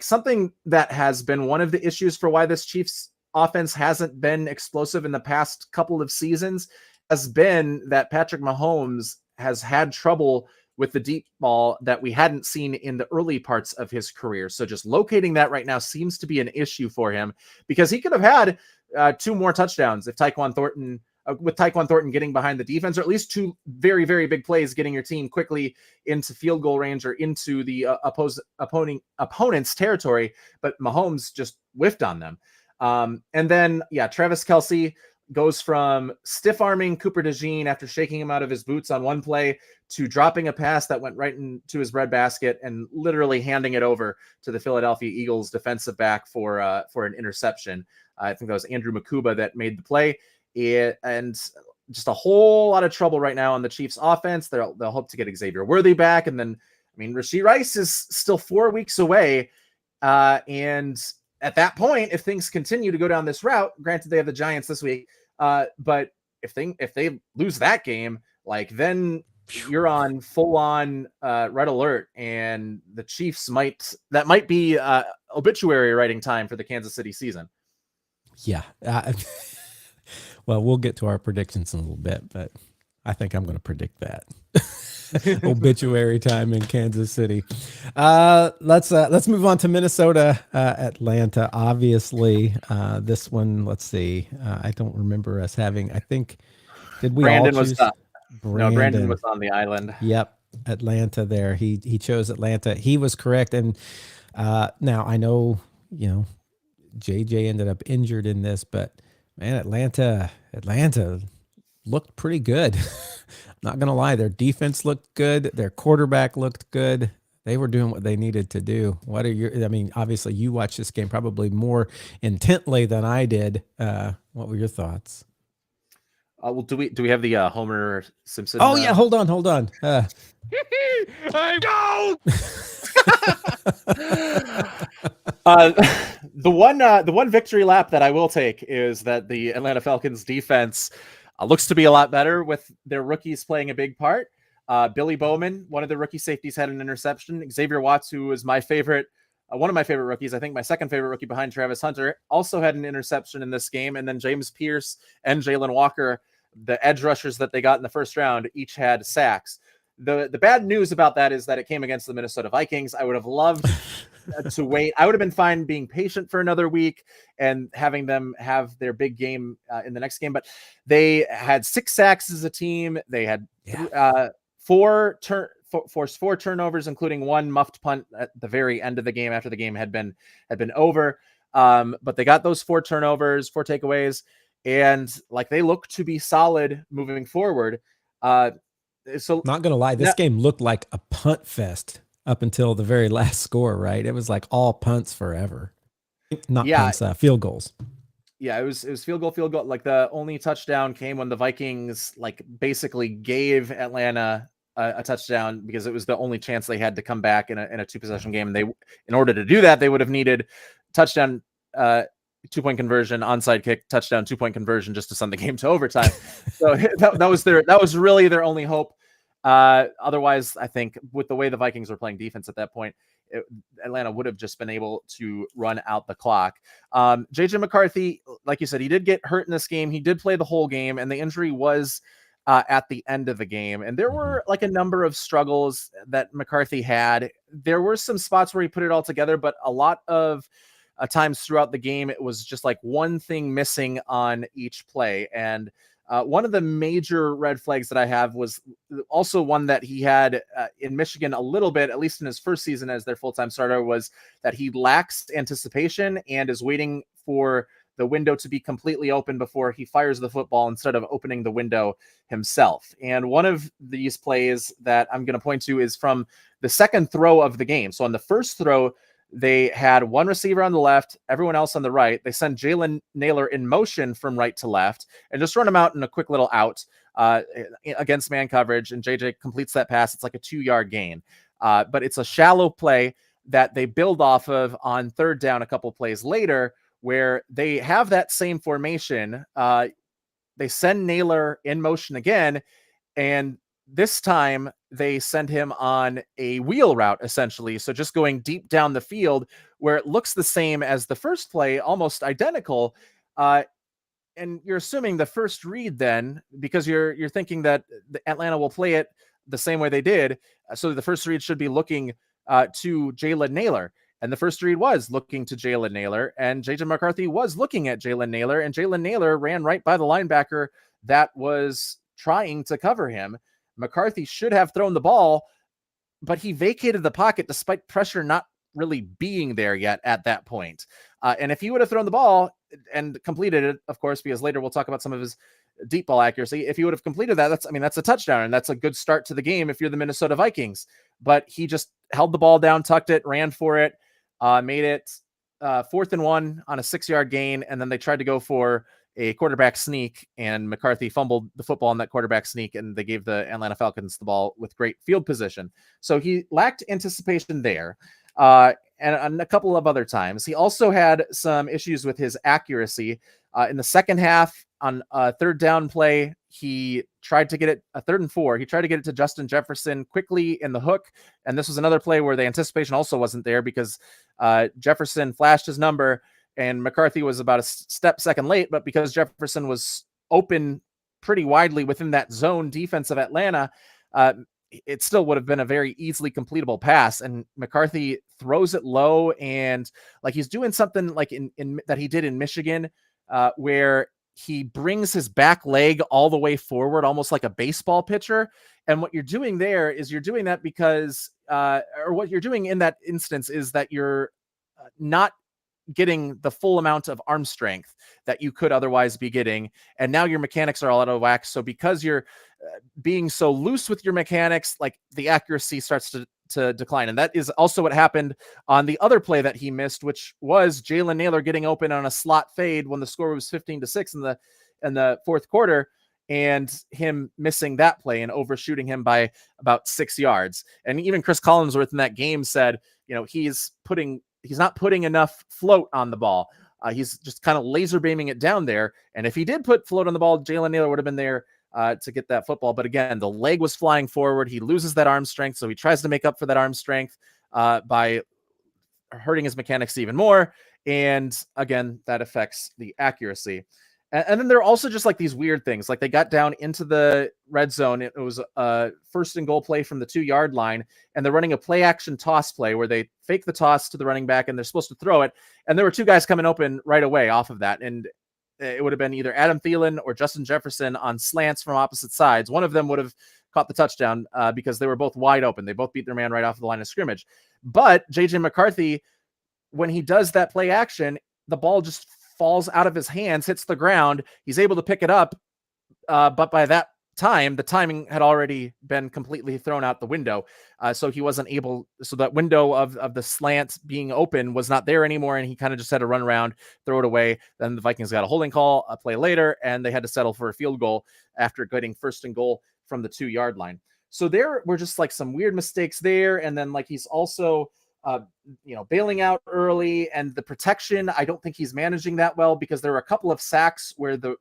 something that has been one of the issues for why this Chiefs offense hasn't been explosive in the past couple of seasons has been that Patrick Mahomes has had trouble with the deep ball that we hadn't seen in the early parts of his career. So just locating that right now seems to be an issue for him, because he could have had 2 more touchdowns if Tyquan Thornton getting behind the defense, or at least 2 very, very big plays, getting your team quickly into field goal range or into the opponent's territory. But Mahomes just whiffed on them. And then, Travis Kelce goes from stiff-arming Cooper DeJean after shaking him out of his boots on one play to dropping a pass that went right into his breadbasket and literally handing it over to the Philadelphia Eagles defensive back for an interception. I think that was Andrew Makuba that made the play. And just a whole lot of trouble right now on the Chiefs offense. They'll hope to get Xavier Worthy back. And then, Rashee Rice is still 4 weeks away. And at that point, if things continue to go down this route, granted they have the Giants this week, but if they lose that game, then you're on full on red alert, and the Chiefs might be obituary writing time for the Kansas City season. Yeah. Well, we'll get to our predictions in a little bit, but I think I'm going to predict that. Obituary time in Kansas City. Let's move on to Minnesota, Atlanta. Obviously, this one. Let's see. I don't remember us having. I think did we Brandon all was choose no, Brandon was on the island. Yep, Atlanta. There, he chose Atlanta. He was correct. And now I know JJ ended up injured in this, but man, Atlanta looked pretty good. Not gonna lie, their defense looked good. Their quarterback looked good. They were doing what they needed to do. What are your? I mean, obviously, you watched this game probably more intently than I did. What were your thoughts? Well, do we have the Homer Simpson? Oh yeah, hold on. I go. The one victory lap that I will take is that the Atlanta Falcons defense looks to be a lot better with their rookies playing a big part. Billy Bowman, one of the rookie safeties, had an interception. Xavier Watts, who is my favorite, one of my favorite rookies, I think my second favorite rookie behind Travis Hunter, also had an interception in this game. And then James Pierce and Jalen Walker, the edge rushers that they got in the first round, each had sacks. The bad news about that is that it came against the Minnesota Vikings. I would have loved to wait. I would have been fine being patient for another week and having them have their big game in the next game. But they had 6 sacks as a team. They had forced 4 turnovers, including 1 muffed punt at the very end of the game after the game had been over. But they got those 4 turnovers, 4 takeaways, and like they look to be solid moving forward. So not gonna lie, this game looked like a punt fest up until the very last score, right? It was like all punts forever. Not punts, field goals. Yeah, it was field goal. Like the only touchdown came when the Vikings like basically gave Atlanta a touchdown because it was the only chance they had to come back in a 2-possession game. And they, in order to do that, they would have needed touchdown, 2-point conversion, onside kick, touchdown, 2-point conversion just to send the game to overtime. So that was really their only hope. Otherwise, I think with the way the Vikings were playing defense at that point, Atlanta would have just been able to run out the clock. JJ McCarthy, like you said, he did get hurt in this game. He did play the whole game, and the injury was at the end of the game. And there were like a number of struggles that McCarthy had. There were some spots where he put it all together, but a lot of times throughout the game, it was just like one thing missing on each play. And one of the major red flags that I have was also one that he had in Michigan a little bit, at least in his first season as their full-time starter, was that he lacks anticipation and is waiting for the window to be completely open before he fires the football instead of opening the window himself. And one of these plays that I'm going to point to is from the second throw of the game. So on the first throw, they had one receiver on the left, everyone else on the right. They send Jalen Nailor in motion from right to left and just run him out in a quick little out against man coverage. And JJ completes that pass. It's like a 2-yard gain. But it's a shallow play that they build off of on third down a couple plays later, where they have that same formation. They send Nailor in motion again, and this time they send him on a wheel route, essentially. So just going deep down the field where it looks the same as the first play, almost identical. And you're assuming the first read then, because you're thinking that Atlanta will play it the same way they did. So the first read should be looking to Jalen Nailor. And the first read was looking to Jalen Nailor, and JJ McCarthy was looking at Jalen Nailor, and Jalen Nailor ran right by the linebacker that was trying to cover him. McCarthy should have thrown the ball, but he vacated the pocket despite pressure not really being there yet at that point. And if he would have thrown the ball and completed it, of course, because later we'll talk about some of his deep ball accuracy. If he would have completed that, that's a touchdown, and that's a good start to the game if you're the Minnesota Vikings. But he just held the ball down, tucked it, ran for it, made it 4th and 1 on a 6-yard gain, and then they tried to go for a quarterback sneak, and McCarthy fumbled the football on that quarterback sneak, and they gave the Atlanta Falcons the ball with great field position. So he lacked anticipation there. And a couple of other times. He also had some issues with his accuracy. In the second half, on a third down play, he tried to get it a 3rd and 4. He tried to get it to Justin Jefferson quickly in the hook. And this was another play where the anticipation also wasn't there because Jefferson flashed his number and McCarthy was about a step second late, but because Jefferson was open pretty widely within that zone defense of Atlanta, it still would have been a very easily completable pass. And McCarthy throws it low, and like he's doing something like in that he did in Michigan, where he brings his back leg all the way forward, almost like a baseball pitcher. And what you're doing there is you're doing that because, or what you're doing in that instance is that you're not getting the full amount of arm strength that you could otherwise be getting. And now your mechanics are all out of whack. So because you're being so loose with your mechanics, like the accuracy starts to decline. And that is also what happened on the other play that he missed, which was Jalen Nailor getting open on a slot fade when the score was 15-6 in the fourth quarter, and him missing that play and overshooting him by about 6 yards. And even Chris Collinsworth in that game said, he's not putting enough float on the ball. He's just kind of laser beaming it down there. And if he did put float on the ball, Jalen Nailor would have been there to get that football. But again, the leg was flying forward. He loses that arm strength. So he tries to make up for that arm strength by hurting his mechanics even more. And again, that affects the accuracy. And then there are also just like these weird things. Like they got down into the red zone. It was a 1st and goal play from the 2-yard line. And they're running a play action toss play where they fake the toss to the running back and they're supposed to throw it. And there were 2 guys coming open right away off of that. And it would have been either Adam Thielen or Justin Jefferson on slants from opposite sides. One of them would have caught the touchdown because they were both wide open. They both beat their man right off the line of scrimmage. But JJ McCarthy, when he does that play action, the ball just falls out of his hands, hits the ground. He's able to pick it up. But by that time, the timing had already been completely thrown out the window. So he wasn't able, so that window of the slant being open was not there anymore. And he kind of just had to run around, throw it away. Then the Vikings got a holding call a play later, and they had to settle for a field goal after getting 1st and goal from the 2-yard line. So there were just like some weird mistakes there. And then like he's also, bailing out early, and the protection, I don't think he's managing that well, because there were a couple of sacks where the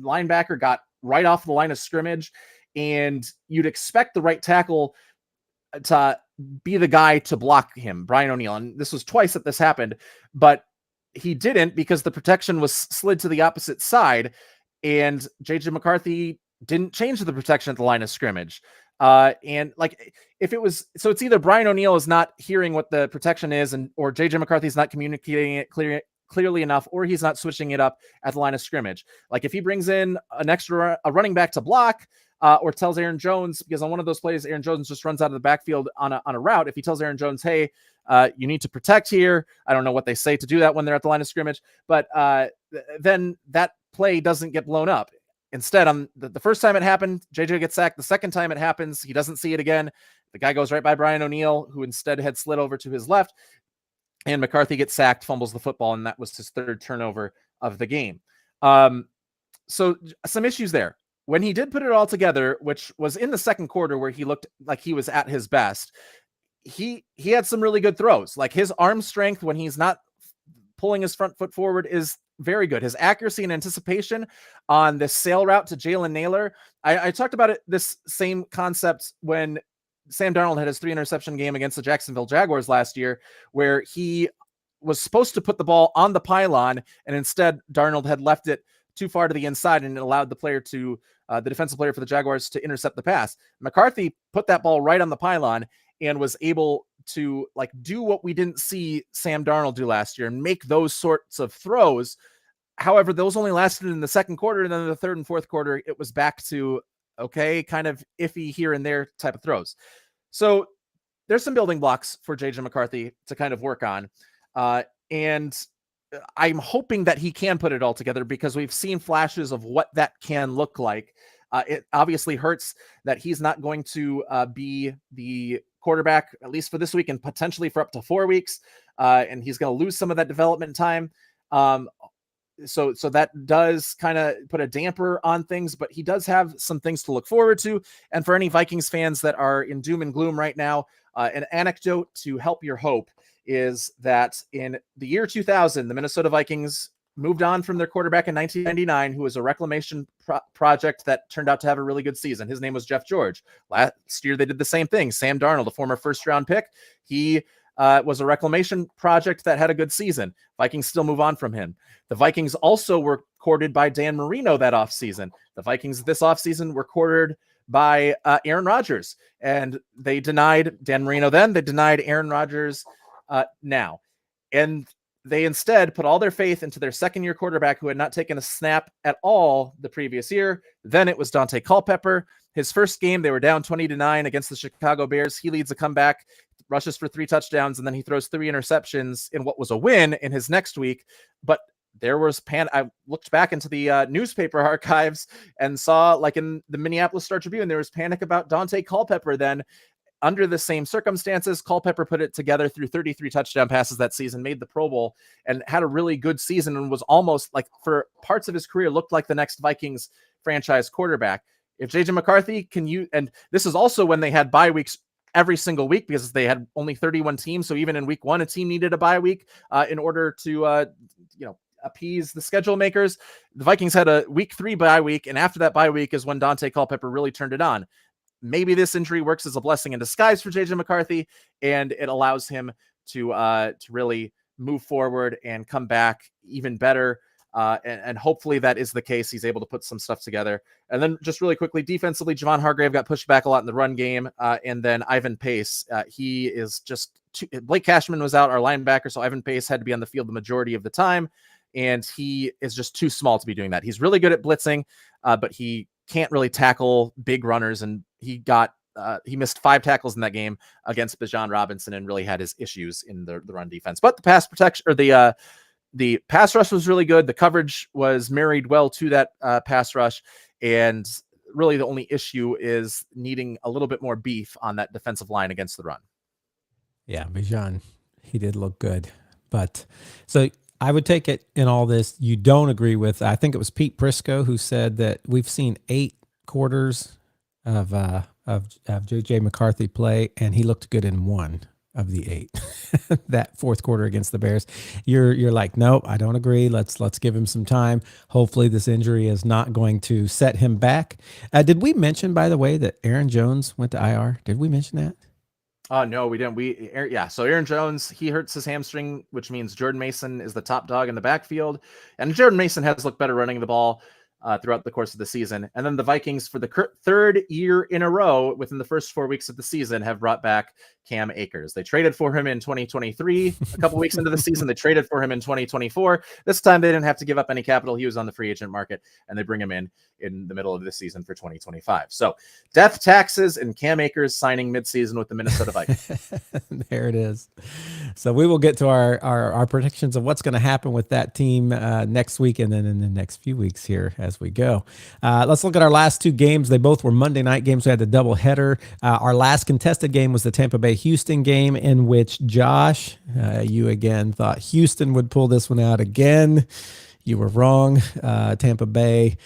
linebacker got right off the line of scrimmage, and you'd expect the right tackle to be the guy to block him, Brian O'Neill. And this was twice that this happened, but he didn't because the protection was slid to the opposite side, and JJ McCarthy didn't change the protection at the line of scrimmage. And like if it was, so it's either Brian O'Neill is not hearing what the protection is, or JJ McCarthy is not communicating it clearly enough, or he's not switching it up at the line of scrimmage. Like if he brings in a running back to block, or tells Aaron Jones, because on one of those plays, Aaron Jones just runs out of the backfield on a route. If he tells Aaron Jones, hey, you need to protect here. I don't know what they say to do that when they're at the line of scrimmage, but then that play doesn't get blown up. Instead, on the first time it happened, JJ gets sacked. The second time it happens, he doesn't see it again. The guy goes right by Brian O'Neill, who instead had slid over to his left, and McCarthy gets sacked, fumbles the football, and that was his 3rd turnover of the game. So some issues there. When he did put it all together, which was in the second quarter where he looked like he was at his best, he had some really good throws. Like his arm strength when he's not pulling his front foot forward is very good. His accuracy and anticipation on the sail route to Jalen Nailor. I talked about it, this same concept when Sam Darnold had his 3-interception game against the Jacksonville Jaguars last year, where he was supposed to put the ball on the pylon, and instead Darnold had left it too far to the inside, and it allowed the player to, the defensive player for the Jaguars, to intercept the pass. McCarthy put that ball right on the pylon and was able to like do what we didn't see Sam Darnold do last year and make those sorts of throws. However, those only lasted in the second quarter, and then in the 3rd and 4th quarter, it was back to, okay, kind of iffy here and there type of throws. So there's some building blocks for JJ McCarthy to kind of work on. And I'm hoping that he can put it all together, because we've seen flashes of what that can look like. It obviously hurts that he's not going to be the quarterback, at least for this week and potentially for up to 4 weeks. And he's going to lose some of that development time. So that does kind of put a damper on things, but he does have some things to look forward to. And for any Vikings fans that are in doom and gloom right now, an anecdote to help your hope is that in the year 2000, the Minnesota Vikings moved on from their quarterback in 1999, who was a reclamation project that turned out to have a really good season. His name was Jeff George. Last year, they did the same thing. Sam Darnold, a former 1st-round pick, he was a reclamation project that had a good season. Vikings still move on from him. The Vikings also were courted by Dan Marino that offseason. The Vikings this offseason were courted by Aaron Rodgers, and they denied Dan Marino then. They denied Aaron Rodgers now. And they instead put all their faith into their second-year quarterback who had not taken a snap at all the previous year. Then it was Dante Culpepper. His first game, they were down 20-9 against the Chicago Bears. He leads a comeback, rushes for 3 touchdowns, and then he throws 3 interceptions in what was a win in his next week. But there was I looked back into the newspaper archives and saw, like in the Minneapolis Star-Tribune, there was panic about Dante Culpepper then. Under the same circumstances, Culpepper put it together through 33 touchdown passes that season, made the Pro Bowl, and had a really good season, and was almost, like, for parts of his career, looked like the next Vikings franchise quarterback. If JJ McCarthy can use, and this is also when they had bye weeks every single week because they had only 31 teams. So even in week 1, a team needed a bye week in order to, appease the schedule makers. The Vikings had a week 3 bye week, and after that bye week is when Dante Culpepper really turned it on. Maybe this injury works as a blessing in disguise for JJ McCarthy, and it allows him to really move forward and come back even better. And hopefully that is the case. He's able to put some stuff together. And then just really quickly, defensively, Javon Hargrave got pushed back a lot in the run game. And then Ivan Pace, he is just Blake Cashman was out, our linebacker. So Ivan Pace had to be on the field the majority of the time. And he is just too small to be doing that. He's really good at blitzing, but he can't really tackle big runners. And he missed 5 tackles in that game against Bijan Robinson and really had his issues in the run defense. But the pass protection, or the pass rush was really good. The coverage was married well to that pass rush. And really the only issue is needing a little bit more beef on that defensive line against the run. Yeah, Bijan, he did look good. But so I would take it in all this. You don't agree with, I think it was Pete Prisco who said that we've seen 8 quarters of JJ McCarthy play, and he looked good in 1 of the 8. That fourth quarter against the Bears. You're like, nope, I don't agree. Let's give him some time. Hopefully this injury is not going to set him back. Did we mention, by the way, that Aaron Jones went to IR? Did we mention that? No, we didn't. So Aaron Jones, he hurts his hamstring, which means Jordan Mason is the top dog in the backfield. And Jordan Mason has looked better running the ball throughout the course of the season. And then the Vikings, for the 3rd year in a row within the first 4 weeks of the season, have brought back Cam Akers. They traded for him in 2023. A couple weeks into the season, they traded for him in 2024. This time they didn't have to give up any capital. He was on the free agent market, and they bring him in the middle of this season for 2025. So death taxes and Cam Akers signing midseason with the Minnesota Vikings. There it is. So we will get to our predictions of what's going to happen with that team next week and then in the next few weeks here as we go. Let's look at our last 2 games. They both were Monday night games. We had the double header. Our last contested game was the Tampa Bay Houston game, in which Josh, you again thought Houston would pull this one out again. You were wrong. Tampa Bay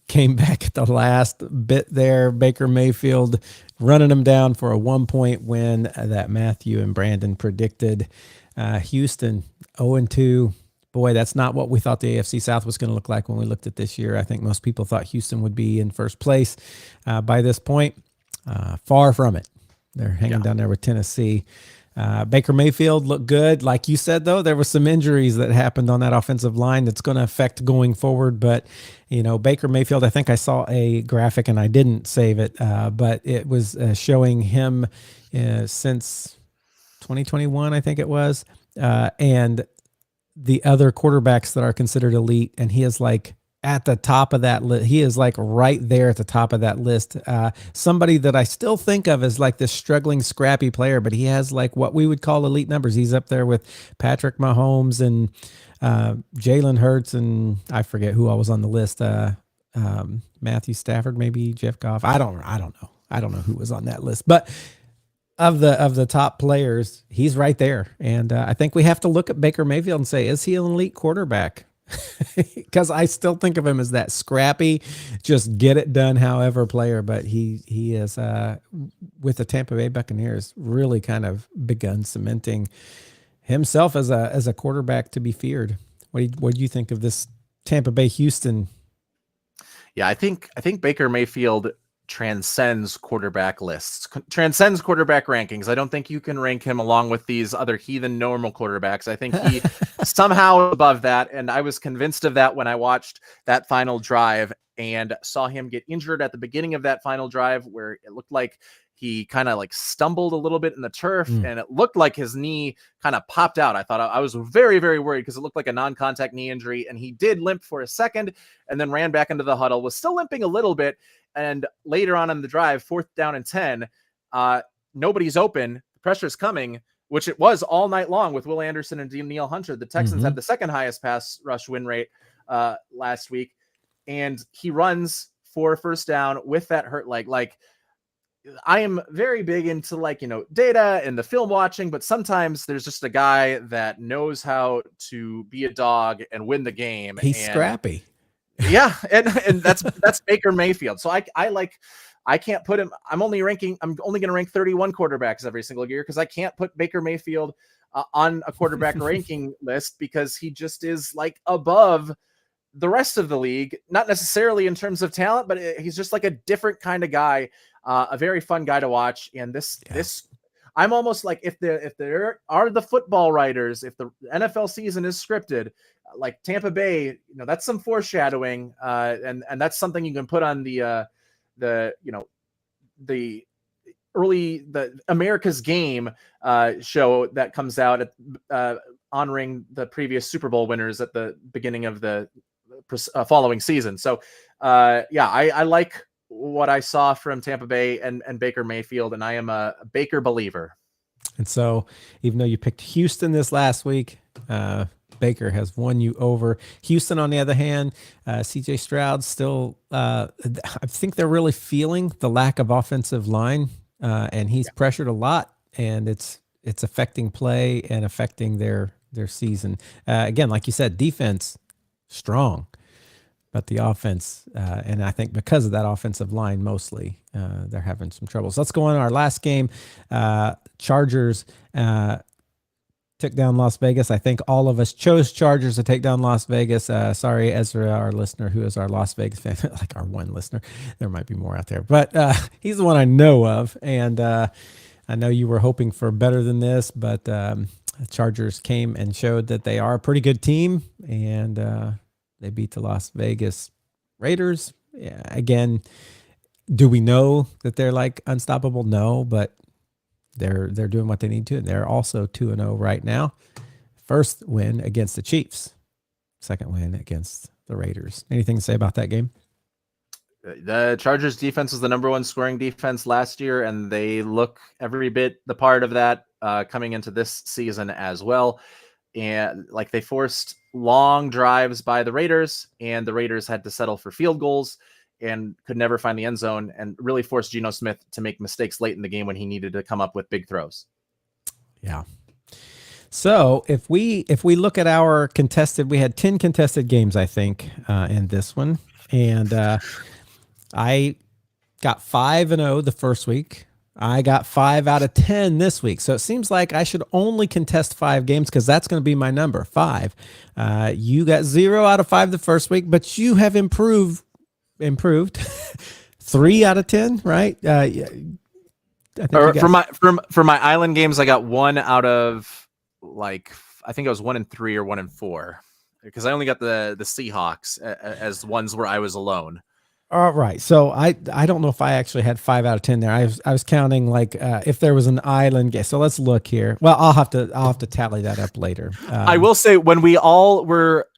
came back at the last bit there. Baker Mayfield running them down for a 1-point win that Matthew and Brandon predicted. Houston 0-2. Boy, that's not what we thought the AFC South was going to look like when we looked at this year. I think most people thought Houston would be in first place by this point. Far from it. They're hanging down there with Tennessee. Baker Mayfield looked good. Like you said, though, there were some injuries that happened on that offensive line that's going to affect going forward. But, Baker Mayfield, I think I saw a graphic and I didn't save it, but it was showing him since 2021, I think it was, and the other quarterbacks that are considered elite. And he is like at the top of that list. He is like right there at the top of that list. Somebody that I still think of as like this struggling, scrappy player, but he has like what we would call elite numbers. He's up there with Patrick Mahomes and Jalen Hurts, and I forget who all was on the list. Matthew Stafford, maybe Jeff Goff. I don't know. I don't know who was on that list, but of the top players, he's right there. And I think we have to look at Baker Mayfield and say, is he an elite quarterback? Because I still think of him as that scrappy, just get it done however player. But he is with the Tampa Bay Buccaneers really kind of begun cementing himself as a quarterback to be feared. What do you think of this Tampa Bay Houston? Yeah, I think Baker Mayfield transcends quarterback lists, transcends quarterback rankings. I don't think you can rank him along with these other heathen normal quarterbacks. I think he somehow above that. And I was convinced of that when I watched that final drive and saw him get injured at the beginning of that final drive, where it looked like he kind of like stumbled a little bit in the turf and it looked like his knee kind of popped out. I was very, very worried because it looked like a non-contact knee injury, and he did limp for a second and then ran back into the huddle, was still limping a little bit. And later on in the drive, 4th down and 10, nobody's open. The pressure's coming, which it was all night long with Will Anderson and Danielle Hunter. The Texans had the second highest pass rush win rate last week. And he runs for first down with that hurt leg. Like, I am very big into data and the film watching, but sometimes there's just a guy that knows how to be a dog and win the game. He's scrappy. Yeah, and that's Baker Mayfield. So I can't put him. I'm only going to rank 31 quarterbacks every single year because I can't put Baker Mayfield on a quarterback ranking list because he just is like above the rest of the league, not necessarily in terms of talent, but he's just like a different kind of guy, a very fun guy to watch. And this I'm almost like if there are the football writers, if the NFL season is scripted, like Tampa Bay, that's some foreshadowing, and that's something you can put on the America's Game show that comes out at honoring the previous Super Bowl winners at the beginning of the following season. So I like what I saw from Tampa Bay and Baker Mayfield, and I am a Baker believer. And so even though you picked Houston this last week, Baker has won you over. Houston, on the other hand, CJ Stroud still, I think they're really feeling the lack of offensive line, and he's pressured a lot, and it's affecting play and affecting their season. Again, like you said, defense strong, but the offense, and I think because of that offensive line, mostly they're having some trouble. So let's go on our last game. Chargers took down Las Vegas. I think all of us chose Chargers to take down Las Vegas. Sorry, Ezra, our listener, who is our Las Vegas fan, like our one listener. There might be more out there, but he's the one I know of. And I know you were hoping for better than this, but Chargers came and showed that they are a pretty good team, and they beat the Las Vegas Raiders. Yeah, again, do we know that they're like unstoppable? No, but they're doing what they need to, and they're also 2-0 right now. First win against the Chiefs, second win against the Raiders. Anything to say about that game? The Chargers defense was the number one scoring defense last year, and they look every bit the part of that coming into this season as well. And like, they forced long drives by the Raiders, and the Raiders had to settle for field goals and could never find the end zone, and really forced Geno Smith to make mistakes late in the game when he needed to come up with big throws. Yeah. So if we look at our contested, we had 10 contested games, I think, in this one. And I got 5-0 the first week. I got 5 out of 10 this week. So it seems like I should only contest 5 games because that's going to be my number, 5. You got 0 out of 5 the first week, but you have improved 3 out of 10, right? For my island games, I got 1 out of, like, I think I was 1 and 3 or 1 and 4, because I only got the Seahawks as ones where I was alone. All right. So I don't know if I actually had 5 out of 10 there. I was counting like if there was an island game. So let's look here. Well, I'll have to tally that up later. I will say, when we all were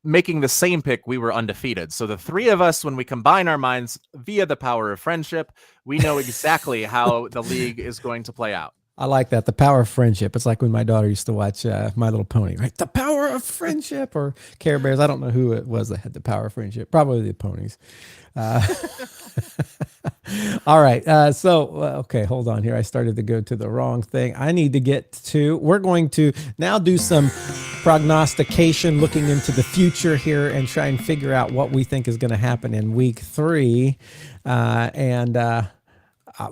making the same pick, we were undefeated. So the 3 of us, when we combine our minds via the power of friendship, we know exactly how the league is going to play out. I like that. The power of friendship. It's like when my daughter used to watch My Little Pony, right? The power of friendship, or Care Bears. I don't know who it was that had the power of friendship. Probably the ponies. All right. Okay, hold on here. I started to go to the wrong thing. We're going to now do some prognostication, looking into the future here and try and figure out what we think is going to happen in week 3.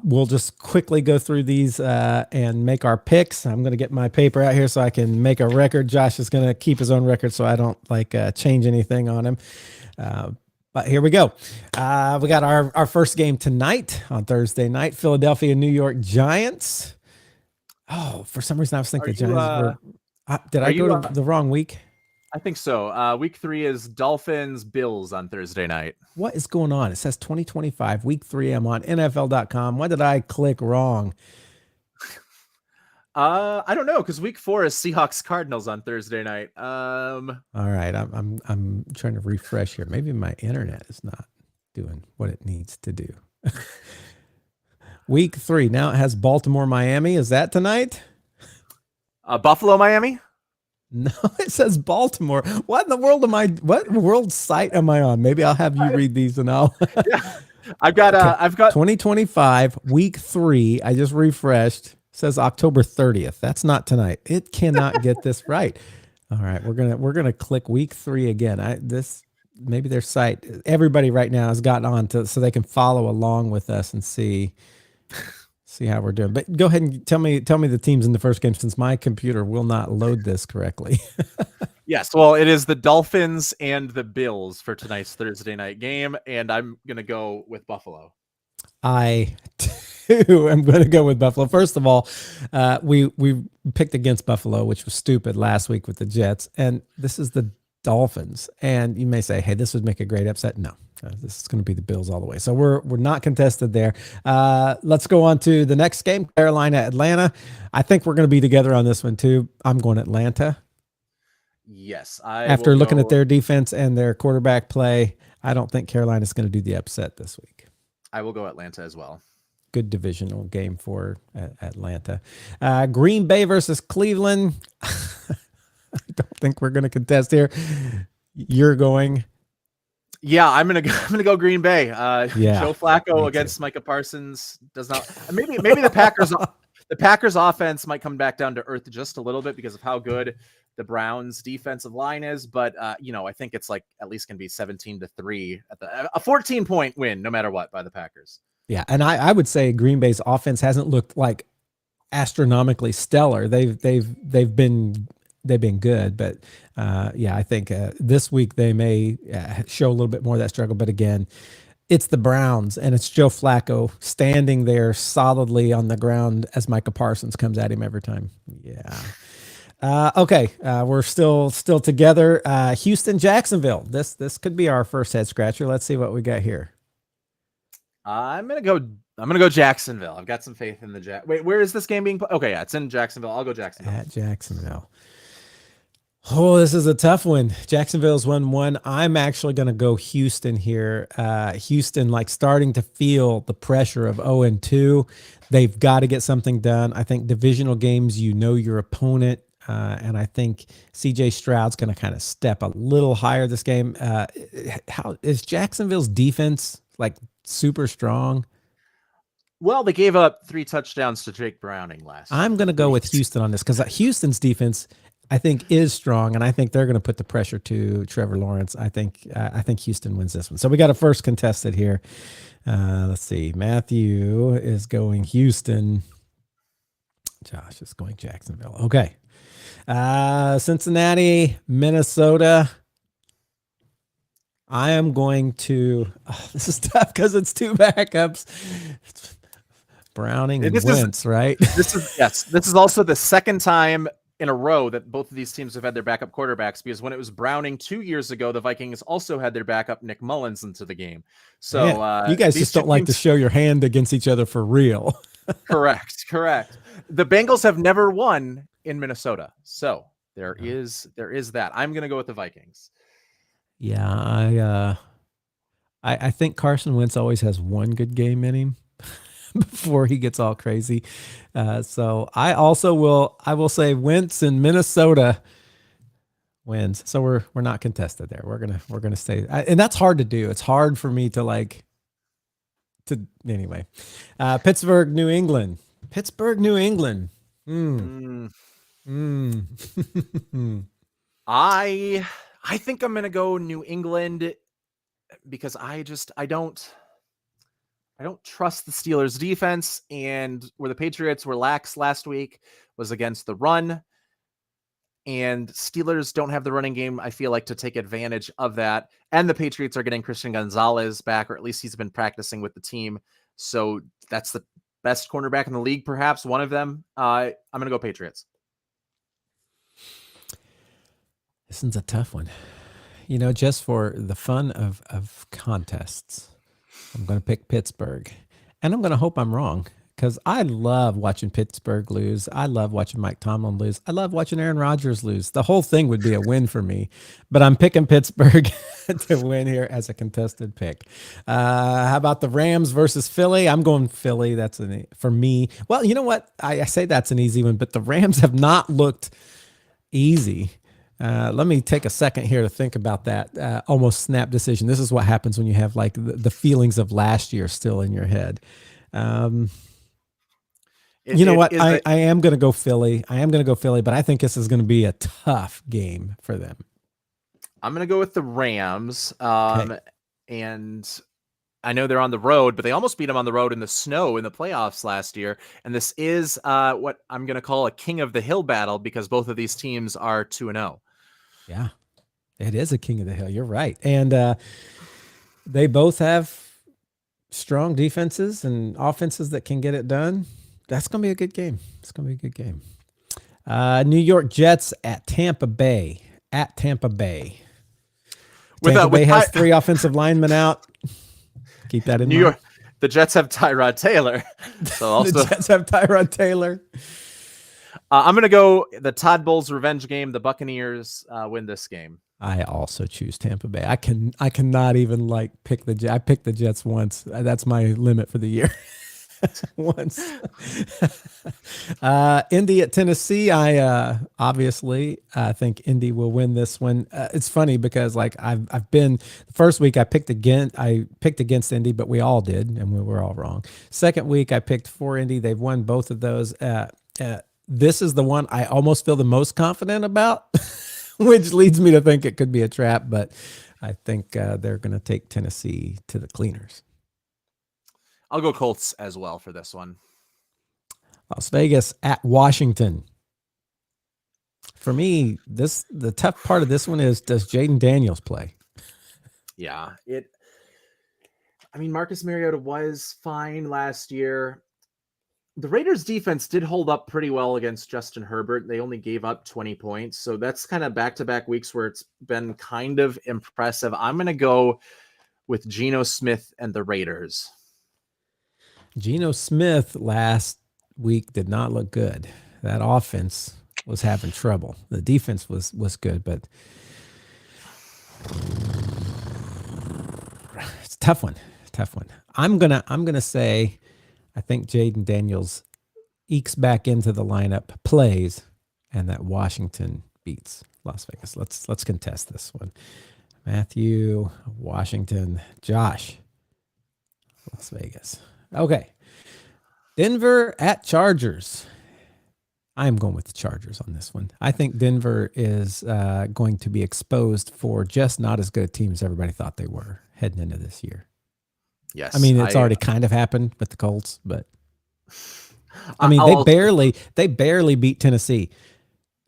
We'll just quickly go through these and make our picks. I'm going to get my paper out here so I can make a record. Josh is going to keep his own record so I don't change anything on him. But here we go. We got our first game tonight on Thursday night. Philadelphia, New York Giants. Oh, for some reason I was thinking the Giants were. Did I go to the wrong week? I think so. Week 3 is Dolphins Bills on Thursday night. What is going on? It says 2025 week 3. I'm on NFL.com. When did I click wrong? I don't know, because week 4 is Seahawks Cardinals on Thursday night. All right, I'm trying to refresh here. Maybe my internet is not doing what it needs to do. Week 3. Now it has Baltimore, Miami. Is that tonight? Buffalo, Miami. No, it says Baltimore. What in the world am I? What world site am I on? Maybe I'll have you read these and I'll. Yeah, I've got 2025 week 3. I just refreshed. Says October 30th. That's not tonight. It cannot get this right. All right, we're gonna click week 3 again. Maybe their site. Everybody right now has gotten on to so they can follow along with us and see how we're doing. But go ahead and tell me the teams in the first game, since my computer will not load this correctly. Yes, well, it is the Dolphins and the Bills for tonight's Thursday night game, and I'm gonna go with Buffalo. I too am going to go with Buffalo. First of all, we picked against Buffalo, which was stupid last week with the Jets, and this is the Dolphins. And you may say, "Hey, this would make a great upset." No, this is going to be the Bills all the way. So we're not contested there. Let's go on to the next game, Carolina, Atlanta. I think we're going to be together on this one too. I'm going Atlanta. Yes, after looking at their defense and their quarterback play, I don't think Carolina's going to do the upset this week. I will go Atlanta as well. Good divisional game for Atlanta. Green Bay versus Cleveland. I don't think we're going to contest here. You're going. Yeah, I'm gonna go Green Bay. Joe Flacco against Micah Parsons does not. Maybe the Packers offense might come back down to earth just a little bit because of how good the Browns defensive line is, but I think it's like at least going to be 17-3 a 14-point win no matter what by the Packers. Yeah, and I would say Green Bay's offense hasn't looked like astronomically stellar. They've been good, but I think this week they may show a little bit more of that struggle. But again, it's the Browns and it's Joe Flacco standing there solidly on the ground as Micah Parsons comes at him every time. Yeah. Okay, we're still together. Houston, Jacksonville. This could be our first head scratcher. Let's see what we got here. I'm gonna go Jacksonville. I've got some faith in the Wait, where is this game being played? Okay, yeah, it's in Jacksonville. I'll go Jacksonville. At Jacksonville. Oh, this is a tough one. Jacksonville's 1-1. I'm actually going to go Houston here. Houston, starting to feel the pressure of 0-2. They've got to get something done. I think divisional games, your opponent. And I think CJ Stroud's going to kind of step a little higher this game. How is Jacksonville's defense super strong? Well, they gave up 3 touchdowns to Jake Browning last. I'm going to go with Houston on this because Houston's defense, I think, is strong, and I think they're going to put the pressure to Trevor Lawrence. I think Houston wins this one. So we got a first contested here. Let's see. Matthew is going Houston. Josh is going Jacksonville. Okay. Cincinnati, Minnesota. I am going to. This is tough because it's 2 backups. It's Browning and Wentz, right? This is also the second time in a row that both of these teams have had their backup quarterbacks, because when it was Browning 2 years ago, the Vikings also had their backup Nick Mullins into the game. So you guys just don't like to show your hand against each other for real. Correct. The Bengals have never won in Minnesota, so there is that. I'm going to go with the Vikings. Yeah, I think Carson Wentz always has one good game in him before he gets all crazy. So I will say Wentz in Minnesota wins. So we're not contested there. We're gonna stay, and that's hard to do. It's hard for me to anyway. Pittsburgh, New England. I think I'm gonna go New England because I don't trust the Steelers defense, and where the Patriots were lax last week was against the run. and Steelers don't have the running game, I feel like, to take advantage of that. And the Patriots are getting Christian Gonzalez back, or at least he's been practicing with the team. So that's the best cornerback in the league, perhaps one of them. I'm going to go Patriots. This one's a tough one. You know, just for the fun of contests, I'm going to pick Pittsburgh. And I'm going to hope I'm wrong, because I love watching Pittsburgh lose. I love watching Mike Tomlin lose. I love watching Aaron Rodgers lose. The whole thing would be a win for me. But I'm picking Pittsburgh to win here as a contested pick. How about the Rams versus Philly? I'm going Philly. That's for me. Well, you know what? I say that's an easy one, but the Rams have not looked easy. Let me take a second here to think about that almost snap decision. This is what happens when you have like the feelings of last year still in your head. You know what? I am going to go Philly. But I think this is going to be a tough game for them. I'm going to go with the Rams. Okay. And I know they're on the road, but they almost beat them on the road in the snow in the playoffs last year. And this is what I'm going to call a king of the hill battle, because both of these teams are 2-0. Yeah, it is a king of the hill. You're right. And they both have strong defenses and offenses that can get it done. That's going to be a good game. It's going to be a good game. New York Jets at Tampa Bay. Tampa Bay has 3 offensive linemen out. Keep that in mind. The Jets have Tyrod Taylor. So also the Jets have Tyrod Taylor. I'm going to go the Todd Bowles revenge game. The Buccaneers win this game. I also choose Tampa Bay. I cannot even pick the Jets. I picked the Jets once. That's my limit for the year. Once. Indy at Tennessee. I think Indy will win this one. It's funny because I've been the first week I picked against Indy, but we all did, and we were all wrong. Second week I picked for Indy. They've won both of those. This is the one I almost feel the most confident about, which leads me to think it could be a trap, but I think they're going to take Tennessee to the cleaners. I'll go Colts as well for this one. Las Vegas at Washington. For me, the tough part of this one is, does Jaden Daniels play? Yeah, Marcus Mariota was fine last year. The Raiders defense did hold up pretty well against Justin Herbert. They only gave up 20 points. So that's kind of back-to-back weeks where it's been kind of impressive. I'm going to go with Geno Smith and the Raiders. Geno Smith last week did not look good. That offense was having trouble. The defense was good, but it's a tough one. I'm gonna say I think Jaden Daniels ekes back into the lineup, plays, and that Washington beats Las Vegas. Let's contest this one. Matthew, Washington, Josh, Las Vegas. Okay. Denver at Chargers. I'm going with the Chargers on this one. I think Denver is going to be exposed for just not as good a team as everybody thought they were heading into this year. Yes. I mean, it's already kind of happened with the Colts, but I mean, they barely beat Tennessee.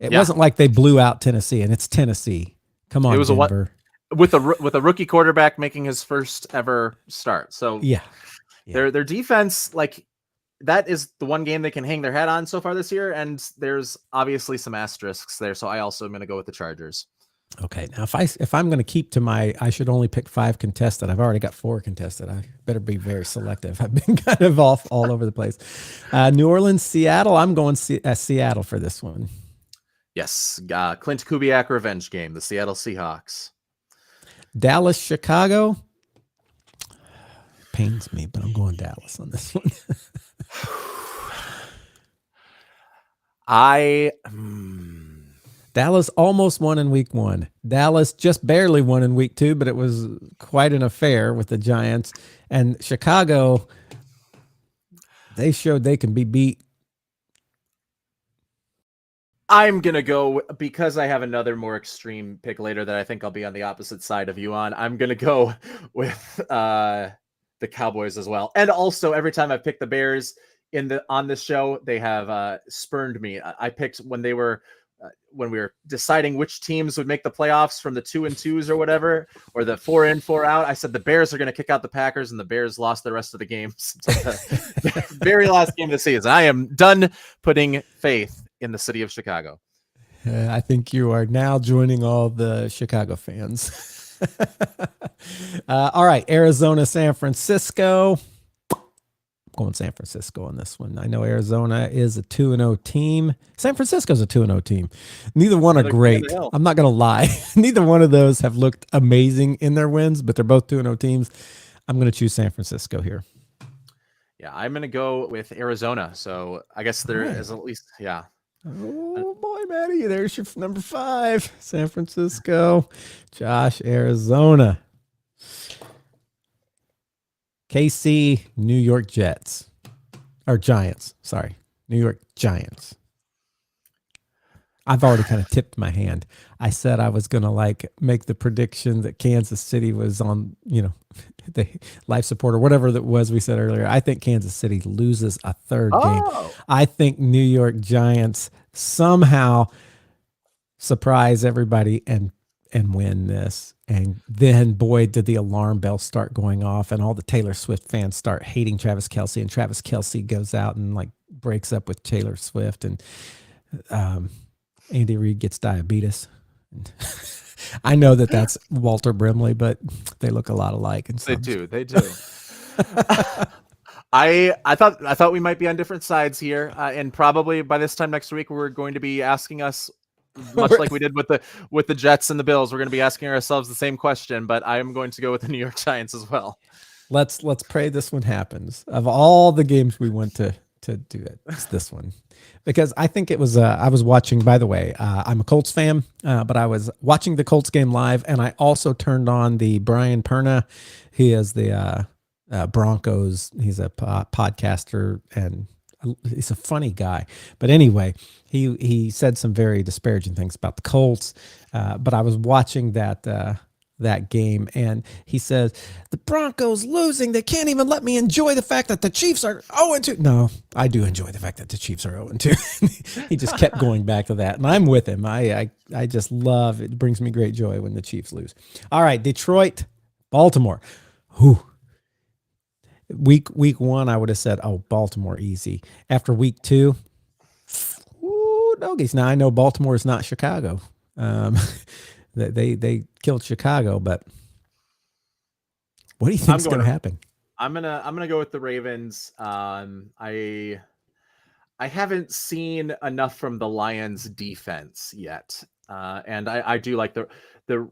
It wasn't like they blew out Tennessee, and it's Tennessee. Come on, Denver. With a rookie quarterback making his first ever start. So yeah. Their defense, that is the one game they can hang their hat on so far this year, and there's obviously some asterisks there. So I also am going to go with the Chargers. Okay, now if I'm going to keep to I should only pick 5 contested. I've already got 4 contested. I better be very selective. I've been kind of off all over the place. New Orleans, Seattle. I'm going Seattle for this one. Yes, Clint Kubiak revenge game. The Seattle Seahawks. Dallas, Chicago. Pains me, but I'm going Dallas on this one. Dallas almost won in week 1. Dallas just barely won in week 2, but it was quite an affair with the Giants. And Chicago, they showed they can be beat. I'm going to go, because I have another more extreme pick later that I think I'll be on the opposite side of you on. I'm going to go with the Cowboys as well. And also, every time I pick the Bears on this show, they have spurned me. I picked when they were when we were deciding which teams would make the playoffs from the 2-2s or whatever, or the 4-in, 4-out. I said the Bears are going to kick out the Packers, and the Bears lost the rest of the games until the very last game of the season. I am done putting faith in the city of Chicago. I think you are now joining all the Chicago fans. All right, Arizona, San Francisco. Going San Francisco on this one. I know Arizona is a 2-0 team. San Francisco's a 2-0 team. Neither one are great. I'm not going to lie. Neither one of those have looked amazing in their wins, but they're both 2-0 teams. I'm going to choose San Francisco here. Yeah, I'm going to go with Arizona. So I guess there is at least, yeah. Oh boy, Maddie, there's your number 5. San Francisco. Josh, Arizona. KC, New York Jets. Or Giants. Sorry. New York Giants. I've already kind of tipped my hand. I said I was going to make the prediction that Kansas City was on, the life support or whatever that was we said earlier. I think Kansas City loses a third game. I think New York Giants somehow surprise everybody and win this. And then, boy, did the alarm bells start going off, and all the Taylor Swift fans start hating Travis Kelce, and Travis Kelce goes out and breaks up with Taylor Swift, and Andy Reid gets diabetes. I know that's Walter Brimley, but they look a lot alike. And they do. I thought we might be on different sides here, and probably by this time next week we're going to be asking us, much like we did with the Jets and the Bills, we're going to be asking ourselves the same question. But I am going to go with the New York Giants as well. Let's pray this one happens. Of all the games we went to do it, it's this one, because I think it was. I was watching. By the way, I'm a Colts fan, but I was watching the Colts game live, and I also turned on the Brian Perna. He is the Broncos. He's a podcaster, and he's a funny guy. But anyway, he said some very disparaging things about the Colts. But I was watching that game, and he says, the Broncos losing, they can't even let me enjoy the fact that the Chiefs are 0-2. No, I do enjoy the fact that the Chiefs are 0-2. He just kept going back to that, and I'm with him. I just love it. It brings me great joy when the Chiefs lose. All right, Detroit, Baltimore. Whew. Week 1, I would have said, Baltimore easy. After week 2, doggies. Now I know Baltimore is not Chicago. They killed Chicago, but what do you think is going to happen? I'm gonna go with the Ravens. I haven't seen enough from the Lions defense yet, and I do like the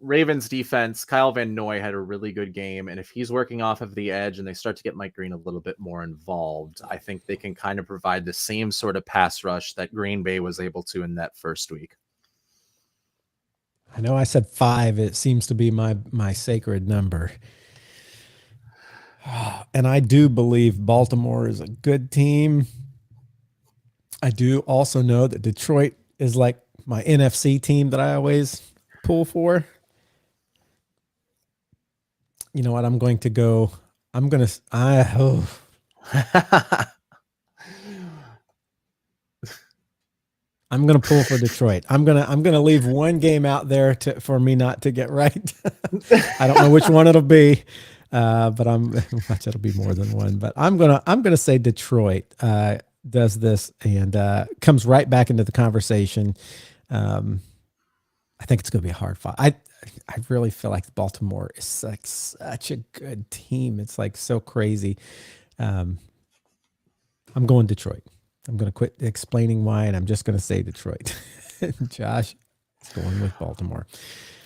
Ravens defense. Kyle Van Noy had a really good game, and if he's working off of the edge and they start to get Mike Green a little bit more involved, I think they can kind of provide the same sort of pass rush that Green Bay was able to in that first week. I know I said 5. It seems to be my sacred number. And I do believe Baltimore is a good team. I do also know that Detroit is like my NFC team that I always pull for. You know what? I'm going to go. I'm going to pull for Detroit. I'm gonna leave one game out there for me not to get right. I don't know which one it'll be, but it'll be more than one. But I'm gonna say Detroit does this and comes right back into the conversation. I think it's gonna be a hard fight. I really feel like Baltimore is like such a good team. It's like so crazy. I'm going Detroit. I'm going to quit explaining why, and I'm just going to say Detroit. Josh is going with Baltimore.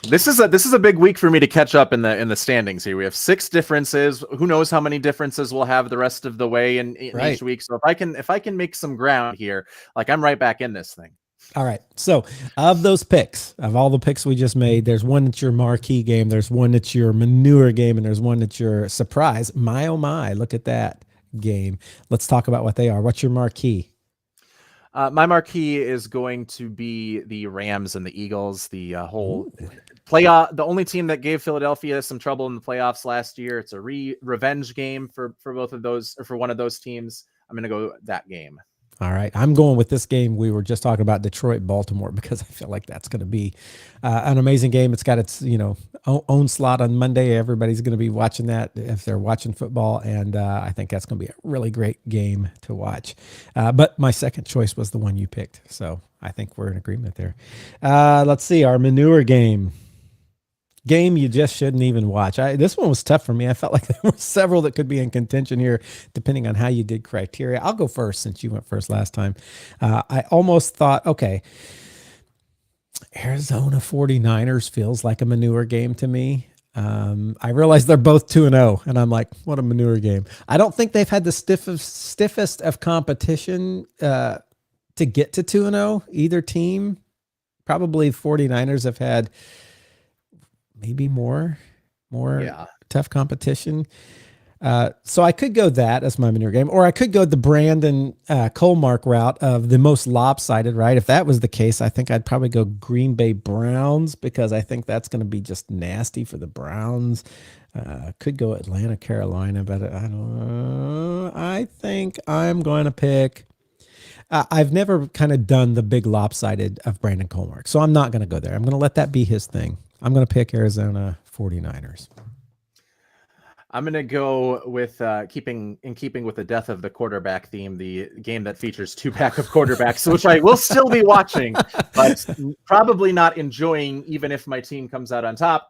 This is a big week for me to catch up in the standings here. We have 6 differences. Who knows how many differences we'll have the rest of the way in each week. So if I can make some ground here, I'm right back in this thing. All right. So of those picks, of all the picks we just made, there's one that's your marquee game. There's one that's your manure game, and there's one that's your surprise. My, oh my, look at that game. Let's talk about what they are. What's your marquee? My marquee is going to be the Rams and the Eagles. The whole playoff, the only team that gave Philadelphia some trouble in the playoffs last year. It's a revenge game for both of those, or for one of those teams. I'm going to go that game. All right. I'm going with this game. We were just talking about Detroit, Baltimore, because I feel like that's going to be an amazing game. It's got its, own slot on Monday. Everybody's going to be watching that if they're watching football. And I think that's going to be a really great game to watch. But my second choice was the one you picked. So I think we're in agreement there. Let's see, our manure game you just shouldn't even watch. This one was tough for me. I felt like there were several that could be in contention here, depending on how you did criteria. I'll go first since you went first last time. I almost thought, okay, Arizona 49ers feels like a manure game to me. I realize they're both 2-0, and I'm like, what a manure game. I don't think they've had the stiffest of competition to get to 2-0, either team. Probably 49ers have had maybe more tough competition. So I could go that as my manure game, or I could go the Brandon Colemark route of the most lopsided, right? If that was the case, I think I'd probably go Green Bay Browns, because I think that's going to be just nasty for the Browns. Could go Atlanta, Carolina, but I don't know. I think I'm going to pick... I've never kind of done the big lopsided of Brandon Colemark, so I'm not going to go there. I'm going to let that be his thing. I'm going to pick Arizona 49ers. I'm going to go with keeping with the death of the quarterback theme, the game that features two backup quarterbacks, which I will still be watching, but probably not enjoying, even if my team comes out on top.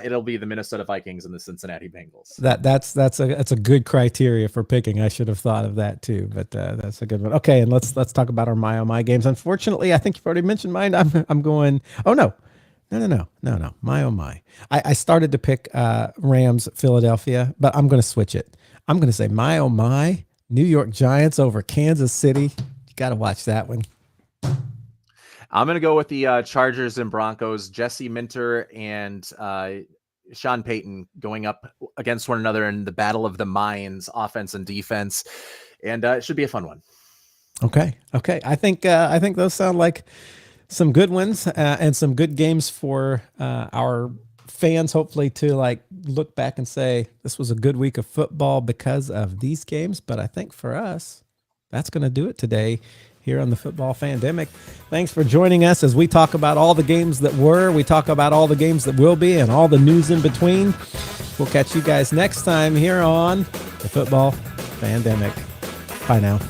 It'll be the Minnesota Vikings and the Cincinnati Bengals. That's a good criteria for picking. I should have thought of that too, but that's a good one. Okay, and let's talk about our my games. Unfortunately, I think you've already mentioned mine. I'm going. Oh no. My oh my. I started to pick Rams Philadelphia, but I'm going to switch it. I'm going to say my oh my, New York Giants over Kansas City. You got to watch that one. I'm going to go with the Chargers and Broncos. Jesse Minter and Sean Payton going up against one another in the battle of the minds, offense and defense, and it should be a fun one. Okay. I think those sound like some good ones and some good games for our fans, hopefully, to like look back and say this was a good week of football because of these games. But I think for us, that's going to do it today here on the Football Fandemic. Thanks for joining us as we talk about all the games that were, we talk about all the games that will be, and all the news in between. We'll catch you guys next time here on the Football Fandemic. Bye now.